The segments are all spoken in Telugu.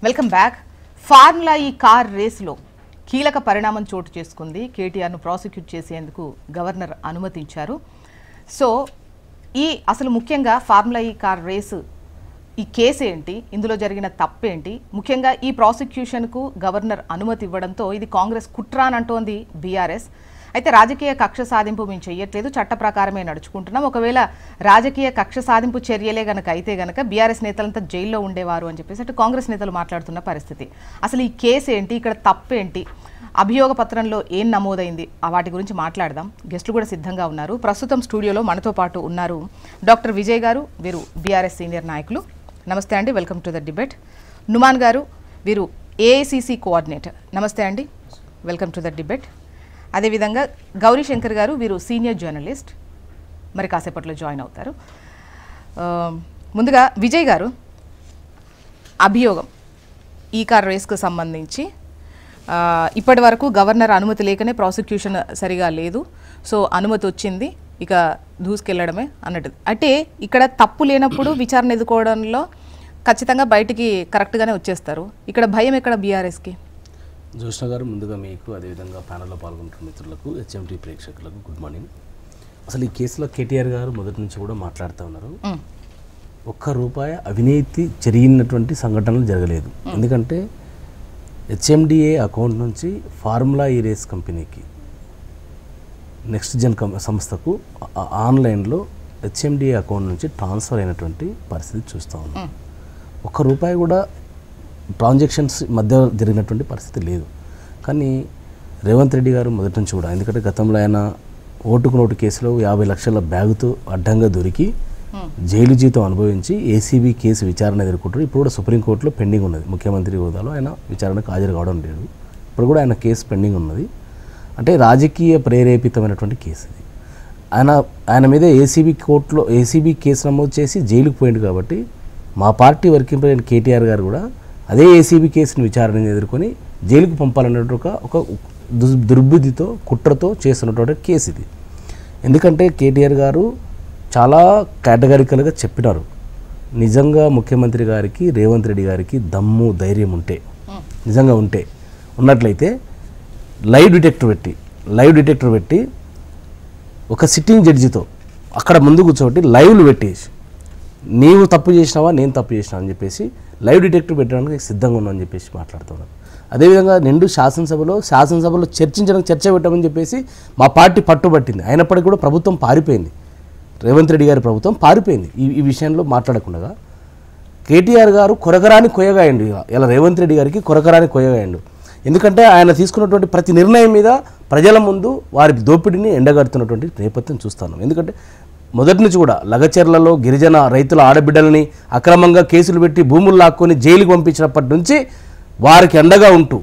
Welcome back. ఫార్ములా ఈ కార్ రేసులో కీలక పరిణామం చోటు చేసుకుంది. కేటీఆర్ను ప్రాసిక్యూట్ చేసేందుకు గవర్నర్ అనుమతించారు. సో అసలు ముఖ్యంగా ఫార్ములా ఈ కార్ రేసు ఈ కేసు ఏంటి, ఇందులో జరిగిన తప్పేంటి, ముఖ్యంగా ఈ ప్రాసిక్యూషన్కు గవర్నర్ అనుమతి ఇవ్వడంతో ఇది కాంగ్రెస్ కుట్ర అని అంటోంది బీఆర్ఎస్. అయితే రాజకీయ కక్ష సాధింపు మేము చేయట్లేదు, చట్ట ప్రకారమే నడుచుకుంటున్నాం. ఒకవేళ రాజకీయ కక్ష సాధింపు చర్యలే గనక అయితే గనక బీఆర్ఎస్ నేతలంతా జైల్లో ఉండేవారు అని చెప్పేసి అటు కాంగ్రెస్ నేతలు మాట్లాడుతున్న పరిస్థితి. అసలు ఈ కేసు ఏంటి, ఇక్కడ తప్పేంటి, అభియోగ పత్రంలో ఏం నమోదైంది, వాటి గురించి మాట్లాడదాం. గెస్టులు కూడా సిద్ధంగా ఉన్నారు. ప్రస్తుతం స్టూడియోలో మనతో పాటు ఉన్నారు డాక్టర్ విజయ్ గారు, వీరు బీఆర్ఎస్ సీనియర్ నాయకులు. నమస్తే అండి, welcome to the debate. Numan గారు, వీరు ఏఐసిసి కోఆర్డినేటర్. నమస్తే అండి, వెల్కమ్ టు ద డిబేట్. అదేవిధంగా గౌరీ శంకర్ గారు, వీరు సీనియర్ జర్నలిస్ట్, మరి కాసేపట్లో జాయిన్ అవుతారు. ముందుగా విజయ్ గారు, అభియోగం ఈ కార్ రేస్కు సంబంధించి ఇప్పటి వరకు గవర్నర్ అనుమతి లేకనే ప్రాసిక్యూషన్ సరిగా లేదు, సో అనుమతి వచ్చింది, ఇక దూసుకెళ్లడమే అన్నట్టు. అంటే ఇక్కడ తప్పు లేనప్పుడు విచారణ ఎదుర్కోవడంలో ఖచ్చితంగా బయటికి కరెక్ట్గానే వచ్చేస్తారు. ఇక్కడ భయం ఎక్కడ బీఆర్ఎస్కి? జోష్ణ గారు, ముందుగా మీకు, అదేవిధంగా ప్యానల్లో పాల్గొంటున్న మిత్రులకు, హెచ్ఎంటీ ప్రేక్షకులకు గుడ్ మార్నింగ్. అసలు ఈ కేసులో కేటీఆర్ గారు మొదటి నుంచి కూడా మాట్లాడుతూ ఉన్నారు, ₹1 అవినీతి జరిగినటువంటి సంఘటనలు జరగలేదు. ఎందుకంటే హెచ్ఎండిఏ అకౌంట్ నుంచి ఫార్ములా ఈ రేస్ కంపెనీకి, నెక్స్ట్ జన్ సంస్థకు ఆన్లైన్లో హెచ్ఎండిఏ అకౌంట్ నుంచి ట్రాన్స్ఫర్ అయినటువంటి పరిస్థితి చూస్తూ ఉన్నాం. ₹1 కూడా ట్రాన్సాక్షన్స్ మధ్య జరిగినటువంటి పరిస్థితి లేదు. కానీ రేవంత్ రెడ్డి గారు మొదటి నుంచి కూడా, ఎందుకంటే గతంలో ఆయన ఓటుకు నోటు కేసులో 50 లక్షల బ్యాగుతో అడ్డంగా దొరికి జైలు జీతం అనుభవించి ఏసీబీ కేసు విచారణ ఎదుర్కొంటారు. ఇప్పుడు కూడా సుప్రీంకోర్టులో పెండింగ్ ఉన్నది. ముఖ్యమంత్రి హోదాలో ఆయన విచారణకు హాజరు కావడం లేదు. ఇప్పుడు కూడా ఆయన కేసు పెండింగ్ ఉన్నది. అంటే రాజకీయ ప్రేరేపితమైనటువంటి కేసు ఇది. ఆయన మీద ఏసీబీ కేసు నమోదు చేసి జైలుకు పోయింది. కాబట్టి మా పార్టీ వర్కింగ్ ప్రెసిడెంట్ కేటీఆర్ గారు కూడా అదే ఏసీబీ కేసుని విచారణ ఎదుర్కొని జైలుకు పంపాలన్నట్టు ఒక దుర్బుద్ధితో, కుట్రతో చేస్తున్నటువంటి కేసు ఇది. ఎందుకంటే కేటీఆర్ గారు చాలా కేటగారికల్గా చెప్పినారు, నిజంగా ముఖ్యమంత్రి గారికి, రేవంత్ రెడ్డి గారికి దమ్ము ధైర్యం ఉంటే, నిజంగా ఉన్నట్లయితే లైవ్ డిటెక్టర్ పెట్టి ఒక సిట్టింగ్ జడ్జితో అక్కడ ముందు కూర్చోబెట్టి లైవ్లు పెట్టేసి, నీవు తప్పు చేసినావా, నేను తప్పు చేసినా అని చెప్పేసి లైవ్ డిటెక్టర్ పెట్టడానికి సిద్ధంగా ఉన్నామని చెప్పేసి మాట్లాడుతున్నారు. అదేవిధంగా నిండు శాసనసభలో చర్చ పెట్టమని చెప్పేసి మా పార్టీ పట్టుబట్టింది. అయినప్పటికీ కూడా ప్రభుత్వం పారిపోయింది, రేవంత్ రెడ్డి గారి ప్రభుత్వం పారిపోయింది. ఈ విషయంలో మాట్లాడకుండా కేటీఆర్ గారు కొరకరాని కొయ్యగాయండు. ఇలా రేవంత్ రెడ్డి గారికి కొరకరాని కొయ్యగాయండు. ఎందుకంటే ఆయన తీసుకున్నటువంటి ప్రతి నిర్ణయం మీద ప్రజల ముందు వారి దోపిడీని ఎండగడుతున్నటువంటి నేపథ్యం చూస్తాను. ఎందుకంటే మొదటి నుంచి కూడా లగచెర్లలో గిరిజన రైతుల ఆడబిడ్డలని అక్రమంగా కేసులు పెట్టి భూములు లాక్కొని జైలుకు పంపించినప్పటి నుంచి వారికి అండగా ఉంటూ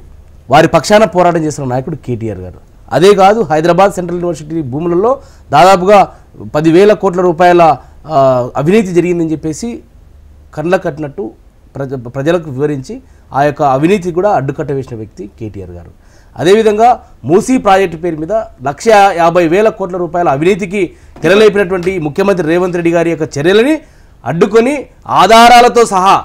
వారి పక్షాన పోరాటం చేస్తున్న నాయకుడు కేటీఆర్ గారు. అదే కాదు, హైదరాబాద్ సెంట్రల్ యూనివర్సిటీ భూములలో దాదాపుగా 10,000 కోట్ల రూపాయల అవినీతి జరిగిందని చెప్పేసి కళ్ళ కట్టినట్టు ప్రజలకు వివరించి ఆ యొక్క అవినీతి కూడా అడ్డుకట్ట వేసిన వ్యక్తి కేటీఆర్ గారు. అదేవిధంగా మూసీ ప్రాజెక్టు పేరు మీద 150,000 కోట్ల రూపాయల అవినీతికి తెరలేపినటువంటి ముఖ్యమంత్రి రేవంత్ రెడ్డి గారి యొక్క చర్యలని అడ్డుకొని ఆధారాలతో సహా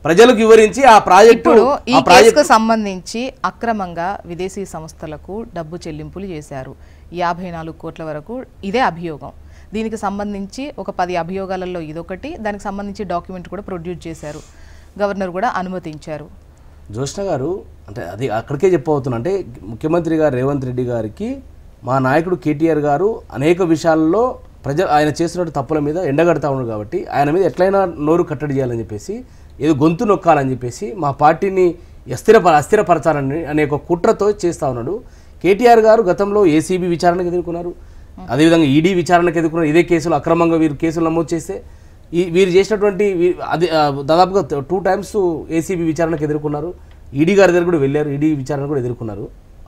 ప్రజలకు వివరించి ఆ ప్రాజెక్టుకు సంబంధించి అక్రమంగా విదేశీ సంస్థలకు డబ్బు చెల్లింపులు చేశారు. 54 కోట్ల వరకు ఇదే అభియోగం. దీనికి సంబంధించి ఒక 10 అభియోగాలలో ఇదొకటి. దానికి సంబంధించి డాక్యుమెంట్ కూడా ప్రొడ్యూస్ చేశారు, గవర్నర్ కూడా అనుమతించారు. జోష్ణ గారు, అంటే అది అక్కడికే చెప్పబోతున్నా, అంటే ముఖ్యమంత్రి గారు రేవంత్ రెడ్డి గారికి మా నాయకుడు కేటీఆర్ గారు అనేక విషయాల్లో ఆయన చేస్తున్న తప్పుల మీద ఎండగడతా ఉన్నారు. కాబట్టి ఆయన మీద ఎట్లయినా నోరు కట్టడి చేయాలని చెప్పేసి, ఏదో గొంతు నొక్కాలని చెప్పేసి మా పార్టీని అస్థిరపరచాలని అనే ఒక కుట్రతో చేస్తూ ఉన్నాడు. కేటీఆర్ గారు గతంలో ఏసీబీ విచారణకు ఎదుర్కొన్నారు, అదేవిధంగా ఈడీ విచారణకు ఎదుర్కొన్నారు. ఇదే కేసులు అక్రమంగా వీరు కేసులు నమోదు చేస్తే వీరు చేసినటువంటి అది దాదాపుగా 2 times ఏసీబీ విచారణకు ఎదుర్కొన్నారు. ఈడీ గారి దగ్గర కూడా వెళ్ళారు, ఈడీ విచారణ కూడా ఎదుర్కొన్నారు.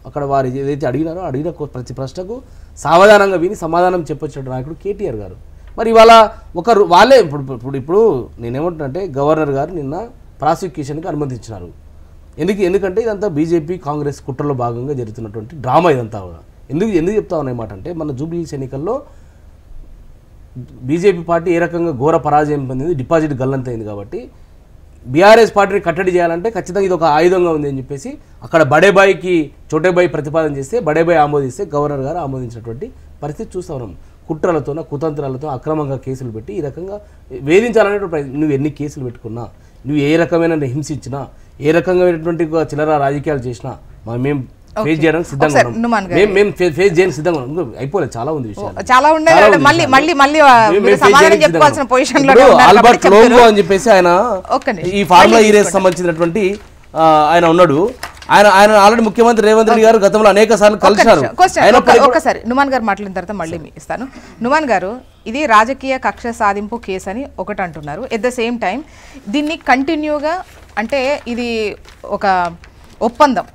అక్కడ వారు ఏదైతే అడిగిన ప్రతి ప్రశ్నకు సావధానంగా విని సమాధానం చెప్పొచ్చిన నాయకుడు కేటీఆర్ గారు. మరి ఇవాళ వాళ్ళే ఇప్పుడు నేనేమంటున్నానంటే, గవర్నర్ గారు నిన్న ప్రాసిక్యూషన్కి అనుమతించినారు. ఎందుకంటే ఇదంతా బీజేపీ కాంగ్రెస్ కుట్రలో భాగంగా జరుగుతున్నటువంటి డ్రామా ఇదంతా. ఎందుకు చెప్తా ఉన్నమాట అంటే, మన జూబ్లీహిల్స్ ఎన్నికల్లో బీజేపీ పార్టీ ఏ రకంగా ఘోర పరాజయం పొందింది, డిపాజిట్ గల్లంతైంది. కాబట్టి బీఆర్ఎస్ పార్టీని కట్టడి చేయాలంటే ఖచ్చితంగా ఇది ఒక ఆయుధంగా ఉంది అని చెప్పేసి అక్కడ బడేబాయికి చోటేబాయి ప్రతిపాదన చేస్తే బడేబాయి ఆమోదిస్తే గవర్నర్ గారు ఆమోదించినటువంటి పరిస్థితి చూస్తా ఉన్నాం. కుట్రలతో కుతంత్రాలతో అక్రమంగా కేసులు పెట్టి ఈ రకంగా వేధించాలనేటువంటి నువ్వు ఎన్ని కేసులు పెట్టుకున్నా, నువ్వు ఏ రకమైన హింసించినా, ఏ రకమైనటువంటి చిల్లర రాజకీయాలు చేసినా మేము ఫేస్ చేయడానికి సిద్ధంగా ఉన్నాం. మేము ఫేస్ చేయడానికి సిద్ధంగా ఉన్నాం. అయిపోలేదు, చాలా ఉంది విషయాలు, చాలా ఉన్నాయి. ఆల్బర్ట్ లోంగో అని చెప్పేసి ఆయన ఈ ఫార్ములా ఈ రేస్ సంబంధించినటువంటి ఆయన ఉన్నాడు. ఆయన ఆల్రెడీ ముఖ్యమంత్రి రేవంత్ రెడ్డి గారు గతంలో అనేక సార్లు కలిశారు. ఒకసారి నుమాన్ గారు మాట్లాడిన తర్వాత మళ్ళీ ఇస్తాను. నుమాన్ గారు, ఇది రాజకీయ కక్ష సాధింపు కేసు అని ఒకటి అంటున్నారు. ఎట్ ద సేమ్ టైం దీన్ని కంటిన్యూగా అంటే ఇది ఒక ఒప్పందం,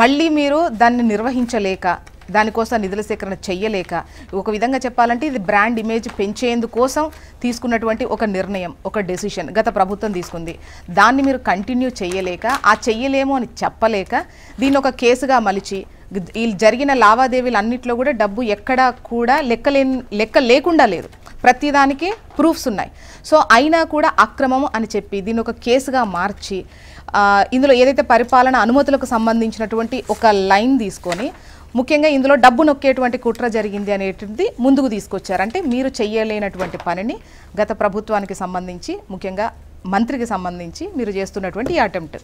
మళ్ళీ మీరు దాన్ని నిర్వహించలేక దానికోసం నిధుల సేకరణ చెయ్యలేక, ఒక విధంగా చెప్పాలంటే ఇది బ్రాండ్ ఇమేజ్ పెంచేందుకోసం తీసుకున్నటువంటి ఒక నిర్ణయం, ఒక డెసిషన్ గత ప్రభుత్వం తీసుకుంది. దాన్ని మీరు కంటిన్యూ చెయ్యలేక, ఆ చెయ్యలేము అని చెప్పలేక దీన్ని ఒక కేసుగా మలిచి ఈ జరిగిన లావాదేవీలు అన్నింటిలో కూడా డబ్బు ఎక్కడా కూడా లెక్క లేకుండా లేదు, ప్రతిదానికి ప్రూఫ్స్ ఉన్నాయి. సో అయినా కూడా అక్రమం అని చెప్పి దీన్ని ఒక కేసుగా మార్చి ఇందులో ఏదైతే పరిపాలన అనుమతులకు సంబంధించినటువంటి ఒక లైన్ తీసుకొని ముఖ్యంగా ఇందులో డబ్బు నొక్కేటువంటి కుట్ర జరిగింది అనేటిది ముందుకు తీసుకొచ్చారు. అంటే మీరు చెయ్యలేనటువంటి పనిని గత ప్రభుత్వానికి సంబంధించి ముఖ్యంగా మంత్రికి సంబంధించి మీరు చేస్తున్నటువంటి ఈ attempt.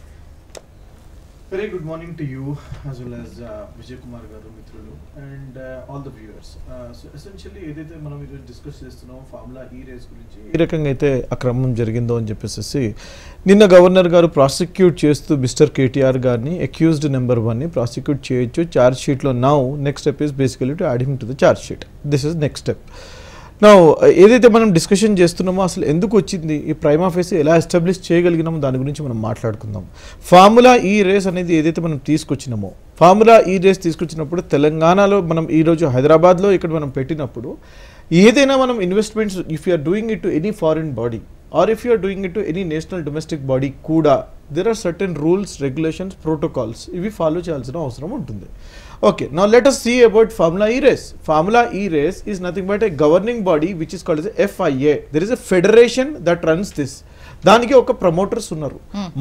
Very good morning to you as well as Vijay Kumar garu mitrulu and all the viewers. So essentially ఏదైతే మనం ఈరోజు డిస్కస్ చేస్తున్నాం ఫార్ములా ఈ రేస్ గురించి, ఏ రకంగా అయితే అక్రమం జరిగిందో అని చెప్పేసి నిన్న గవర్నర్ గారు ప్రాసిక్యూట్ చేస్తూ మిస్టర్ కేటీఆర్ గారిని అక్యూజ్డ్ నెంబర్ 1ని ప్రాసిక్యూట్ చేయొచ్చు ఛార్జ్ షీట్లో. Now next step is basically to add him to the charge sheet. This is next step. నా ఏదైతే మనం డిస్కషన్ చేస్తున్నామో అసలు ఎందుకు వచ్చింది, ఈ ప్రైమా ఫేసి ఎలా ఎస్టాబ్లిష్ చేయగలిగినామో దాని గురించి మనం మాట్లాడుకుందాం. ఫార్ములా ఈ రేస్ అనేది ఏదైతే మనం తీసుకొచ్చినామో, ఫార్ములా ఈ రేస్ తీసుకొచ్చినప్పుడు తెలంగాణలో మనం ఈరోజు హైదరాబాద్లో ఇక్కడ మనం పెట్టినప్పుడు ఏదైనా మనం investments if you are doing it to any foreign body or if you are doing it to any national domestic body kuda, there are certain rules, regulations, protocols ivi follow cheyalsina avasaram untundi. Okay, now let us see about Formula E-Race. Formula E-Race is nothing but a governing body which is called as FIA. There is a federation that runs this. దానికి ఒక ప్రమోటర్స్ ఉన్నారు.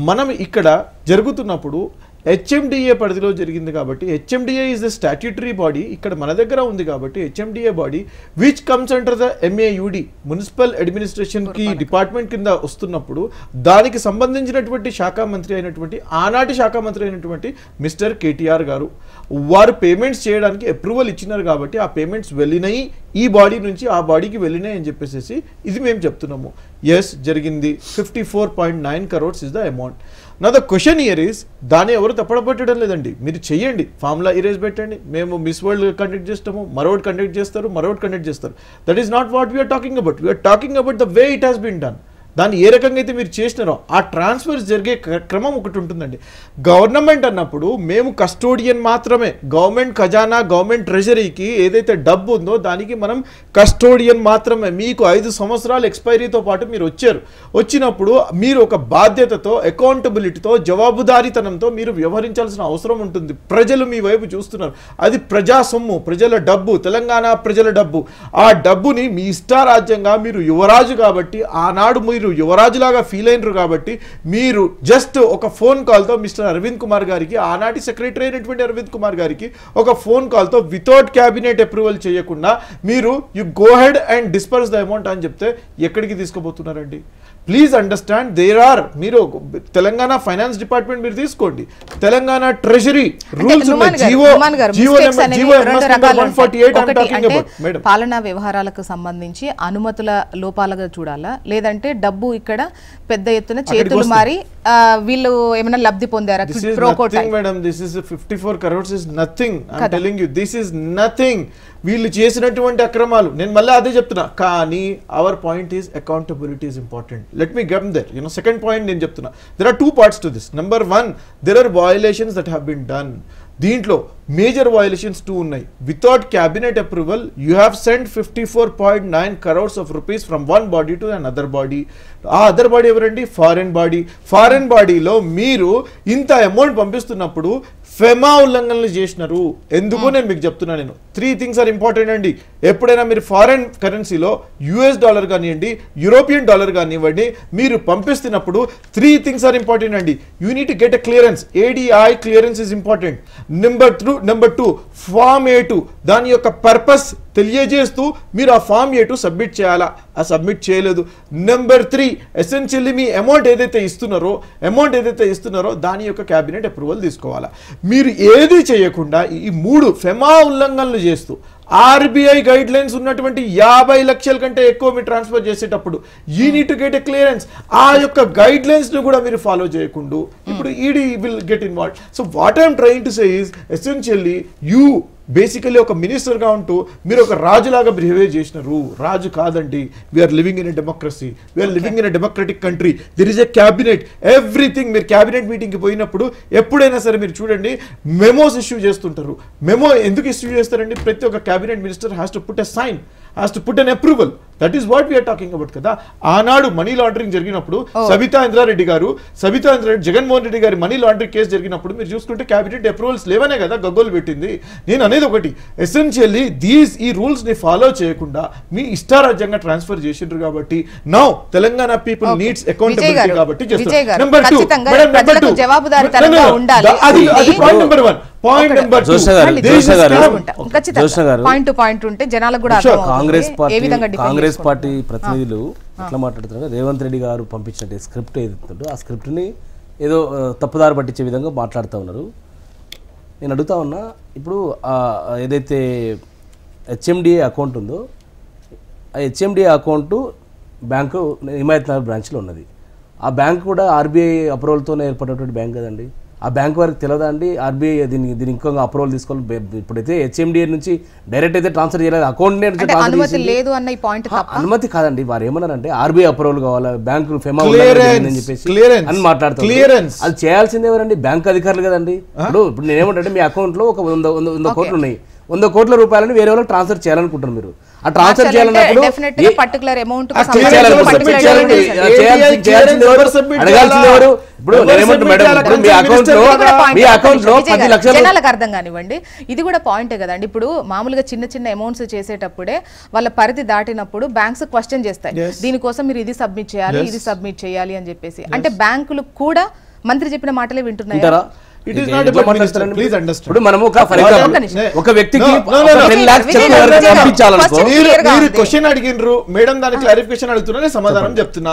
మనం ఇక్కడ జరుగుతున్నప్పుడు హెచ్ఎండిఏ పరిధిలో జరిగింది కాబట్టి HMDA is the statutory body, ఇక్కడ మన దగ్గర ఉంది కాబట్టి HMDA body which comes under the MAUD municipal అడ్మినిస్ట్రేషన్కి డిపార్ట్మెంట్ కింద వస్తున్నప్పుడు దానికి సంబంధించినటువంటి శాఖ మంత్రి అయినటువంటి ఆనాటి శాఖ మంత్రి అయినటువంటి మిస్టర్ కేటీఆర్ గారు వారు పేమెంట్స్ చేయడానికి అప్రూవల్ ఇచ్చినారు కాబట్టి ఆ పేమెంట్స్ వెళ్ళినాయి ఈ బాడీ నుంచి ఆ బాడీకి వెళ్ళినాయి అని చెప్పేసి ఇది మేము చెప్తున్నాము. ఎస్ జరిగింది. 54.9 crores ఇస్ ద అమౌంట్. నా ద క్వశ్చన్ హియర్ ఈస్, దాన్ని ఎవరు తప్పడబట్టడం లేదండి, మీరు చెయ్యండి, ఫార్ములా ఈరేజ్ పెట్టండి, మేము మిస్ వరల్డ్ కండక్ట్ చేస్తాము, మరొకటి కండక్ట్ చేస్తారు, మరొకటి కండక్ట్ చేస్తారు. That is not what we are talking about. We are talking about the way it has been done. దాన్ని ఏ రకంగా అయితే మీరు చేసినారో ఆ ట్రాన్స్ఫర్స్ జరిగే క్రమం ఒకటి ఉంటుందండి. గవర్నమెంట్ అన్నప్పుడు మేము కస్టోడియన్ మాత్రమే, గవర్నమెంట్ ఖజానా గవర్నమెంట్ ట్రెజరీకి ఏదైతే డబ్బు ఉందో దానికి మనం కస్టోడియన్ మాత్రమే. మీకు 5 సంవత్సరాలు ఎక్స్పైరీతో పాటు మీరు వచ్చినప్పుడు మీరు ఒక బాధ్యతతో, అకౌంటబిలిటీతో, జవాబుదారీతనంతో మీరు వ్యవహరించాల్సిన అవసరం ఉంటుంది. ప్రజలు మీ వైపు చూస్తున్నారు, అది ప్రజా సొమ్ము, ప్రజల డబ్బు, తెలంగాణ ప్రజల డబ్బు. ఆ డబ్బుని మీ ఇష్టారాజ్యంగా మీరు యువరాజు కాబట్టి ఆనాడు మీరు యువరాజులాగా ఫీల్ అయినరు కాబట్టి మీరు జస్ట్ ఒక ఫోన్ కాల్తో మిస్టర్ అరవింద్ కుమార్ గారికి, ఆనాటి సెక్రటరీ అయినటువంటి అరవింద్ కుమార్ గారికి ఒక ఫోన్ కాల్తో వితౌట్ క్యాబినెట్ అప్రూవల్ చేయకుండా మీరు you go ahead and disperse the amount అని చెప్తే ఎక్కడికి తీసుకుపోతున్నారండి? ప్లీజ్ అండర్స్టాండ్, దేర్ ఆర్, మీరు తెలంగాణ ఫైనాన్స్ డిపార్ట్మెంట్ మీరు తీసుకోండి, తెలంగాణ ట్రెజరీ రూల్స్ పాలనా వ్యవహారాలకు సంబంధించి అనుమతుల లోపాలుగా చూడాలా, లేదంటే డబ్బు ఇక్కడ పెద్ద ఎత్తున చేతులు మారి వీళ్ళు ఏమైనా లబ్ధి పొందారా? Madam, this is 54 crores is nothing. I'm telling you, this is nothing. వీళ్ళు చేసినటువంటి అక్రమాలు నేను మళ్ళీ అదే చెప్తున్నా. కానీ our point is accountability is important. Let me get there. Second point నేను చెప్తున్నా, there are 2 parts to this. Number 1, there are violations that have been done. దీంట్లో మేజర్ వయలేషన్స్ 2 ఉన్నాయి. Without cabinet approval you have send 54.9 crores of rupees from one body to another body. ఆ అదర్ బాడీ ఎవరండి? Foreign body. ఫారెన్ బాడీలో మీరు ఇంత అమౌంట్ పంపిస్తున్నప్పుడు ఫెమా ఉల్లంఘనలు చేసినారు. ఎందుకు నేను మీకు చెప్తున్నా, నేను 3 things ఆర్ ఇంపార్టెంట్ అండి. ఎప్పుడైనా మీరు ఫారెన్ కరెన్సీలో US డాలర్ కానివ్వండి, యూరోపియన్ డాలర్ కానివ్వండి, మీరు పంపిస్తున్నప్పుడు 3 things ఆర్ ఇంపార్టెంట్ అండి. You need to get a clearance. ADI clearance is important. Number 2 form A2 దాని యొక్క పర్పస్ తెలియజేస్తూ మీరు ఆ ఫామ్ A2 సబ్మిట్ చేయాలా, ఆ సబ్మిట్ చేయలేదు. నెంబర్ 3 ఎసెన్షియల్లీ మీ అమౌంట్ ఏదైతే ఇస్తున్నారో దాని యొక్క క్యాబినెట్ అప్రూవల్ తీసుకోవాలా. మీరు ఏది చేయకుండా ఈ 3 ఫెమా ఉల్లంఘనలు చేస్తూ RBI గైడ్ లైన్స్ ఉన్నటువంటి 50 లక్షల కంటే ఎక్కువ మీరు ట్రాన్స్ఫర్ చేసేటప్పుడు you need to get a clearance. ఆ యొక్క గైడ్ లైన్స్ ను కూడా మీరు ఫాలో చేయకుండా ఇప్పుడు ED will get involve. So what I'm trying to say is essentially you basically ఒక మినిస్టర్గా ఉంటూ మీరు ఒక రాజులాగా బిహేవ్ చేసినారు. రాజు కాదండి. We are living in a democracy, we are living in a democratic country. There is a cabinet. Everything మీరు క్యాబినెట్ మీటింగ్కి పోయినప్పుడు ఎప్పుడైనా సరే మీరు చూడండి మెమోస్ ఇష్యూ చేస్తుంటారు. మెమో ఎందుకు ఇష్యూ చేస్తారండి? ప్రతి ఒక్క cabinet minister has to put a sign, has to put an approval. That is what we are talking about కదా. ఆనాడు మనీ లాండరింగ్ జరిగినప్పుడు సబితా ఇంద్రారెడ్డి జగన్మోహన్ రెడ్డి గారి మనీ లాండరింగ్ కేసు జరిగినప్పుడు మీరు చూసుకుంటే క్యాబినెట్ అప్రూవల్స్ లేవనే కదా గగ్గోలు పెట్టింది. నేను అనేది ఒకటి, ఎసెన్షియల్లీ ఈ రూల్స్ ని ఫాలో చేయకుండా మీ ఇష్టారాజ్యంగా ట్రాన్స్ఫర్ చేసిండ్రు కాబట్టి now Telangana people needs accountability కాబట్టి చేస్తారు. నెంబర్ 2 పాయింట్ నెంబర్ 2 పాయింట్ ఉంటే జనాలకు కూడా కాంగ్రెస్ పార్టీ ప్రతినిధులు ఎట్లా మాట్లాడుతున్నారు, రేవంత్ రెడ్డి గారు పంపించిన స్క్రిప్ట్ ఏదైతుందో ఆ స్క్రిప్ట్ని ఏదో తప్పుదారి పట్టించే విధంగా మాట్లాడుతూ ఉన్నారు. నేను అడుగుతా ఉన్నా, ఇప్పుడు ఏదైతే HMDA అకౌంట్ ఉందో ఆ HMDA account bank Himayat Nagar బ్రాంచ్లో ఉన్నది. ఆ బ్యాంక్ కూడా RBI అప్రూవల్తోనే ఏర్పడినటువంటి బ్యాంక్ కదండి. ఆ బ్యాంక్ వారికి తెలియదా అండి RBI దీనికి ఇంకో అప్రూవల్ తీసుకోవాలి? ఇప్పుడైతే HMDA నుంచి డైరెక్ట్ అయితే ట్రాన్స్ఫర్ చేయలేదు, అకౌంట్ అనుమతి కాదండి. వారు ఏమన్నారంటే RBI అప్రూవల్ కావాలా, బ్యాంకు ఫెమా అని చెప్పేసి అని మాట్లాడుతున్నారు. అది చేయాల్సింది ఎవరండి? బ్యాంక్ అధికారులు కదండి. ఇప్పుడు నేనేమంటే మీ అకౌంట్ లో ఒక 100 కోట్లు ఉన్నాయి, 100 కోట్ల రూపాయలని వేరే వాళ్ళకి ట్రాన్స్ఫర్ చేయాలనుకుంటారు. మీరు ఆ ట్రాన్స్ఫర్ చేయాలన్నప్పుడు జనాలకు అర్థం కానివ్వండి. ఇది కూడా పాయింటే కదండి. ఇప్పుడు మామూలుగా చిన్న చిన్న అమౌంట్స్ చేసేటప్పుడే వాళ్ళ పరిధి దాటినప్పుడు బ్యాంక్స్ క్వశ్చన్ చేస్తాయి, దీనికోసం మీరు ఇది సబ్మిట్ చేయాలి, ఇది సబ్మిట్ చేయాలి అని చెప్పేసి. అంటే బ్యాంకులు కూడా మంత్రి చెప్పిన మాటలే వింటున్నాయి. It is not about minister. Please understand. ఇప్పుడు మనము ఫర్ ఎగ్జాంపుల్ ఒక వ్యక్తికి 10 lakhs చెక్ పంపించాలనుకో, మీరు క్వశ్చన్ అడిగినరు మేడం, దాని క్లారిఫికేషన్ అడుగుతున్నా, సమాధానం చెప్తున్నా.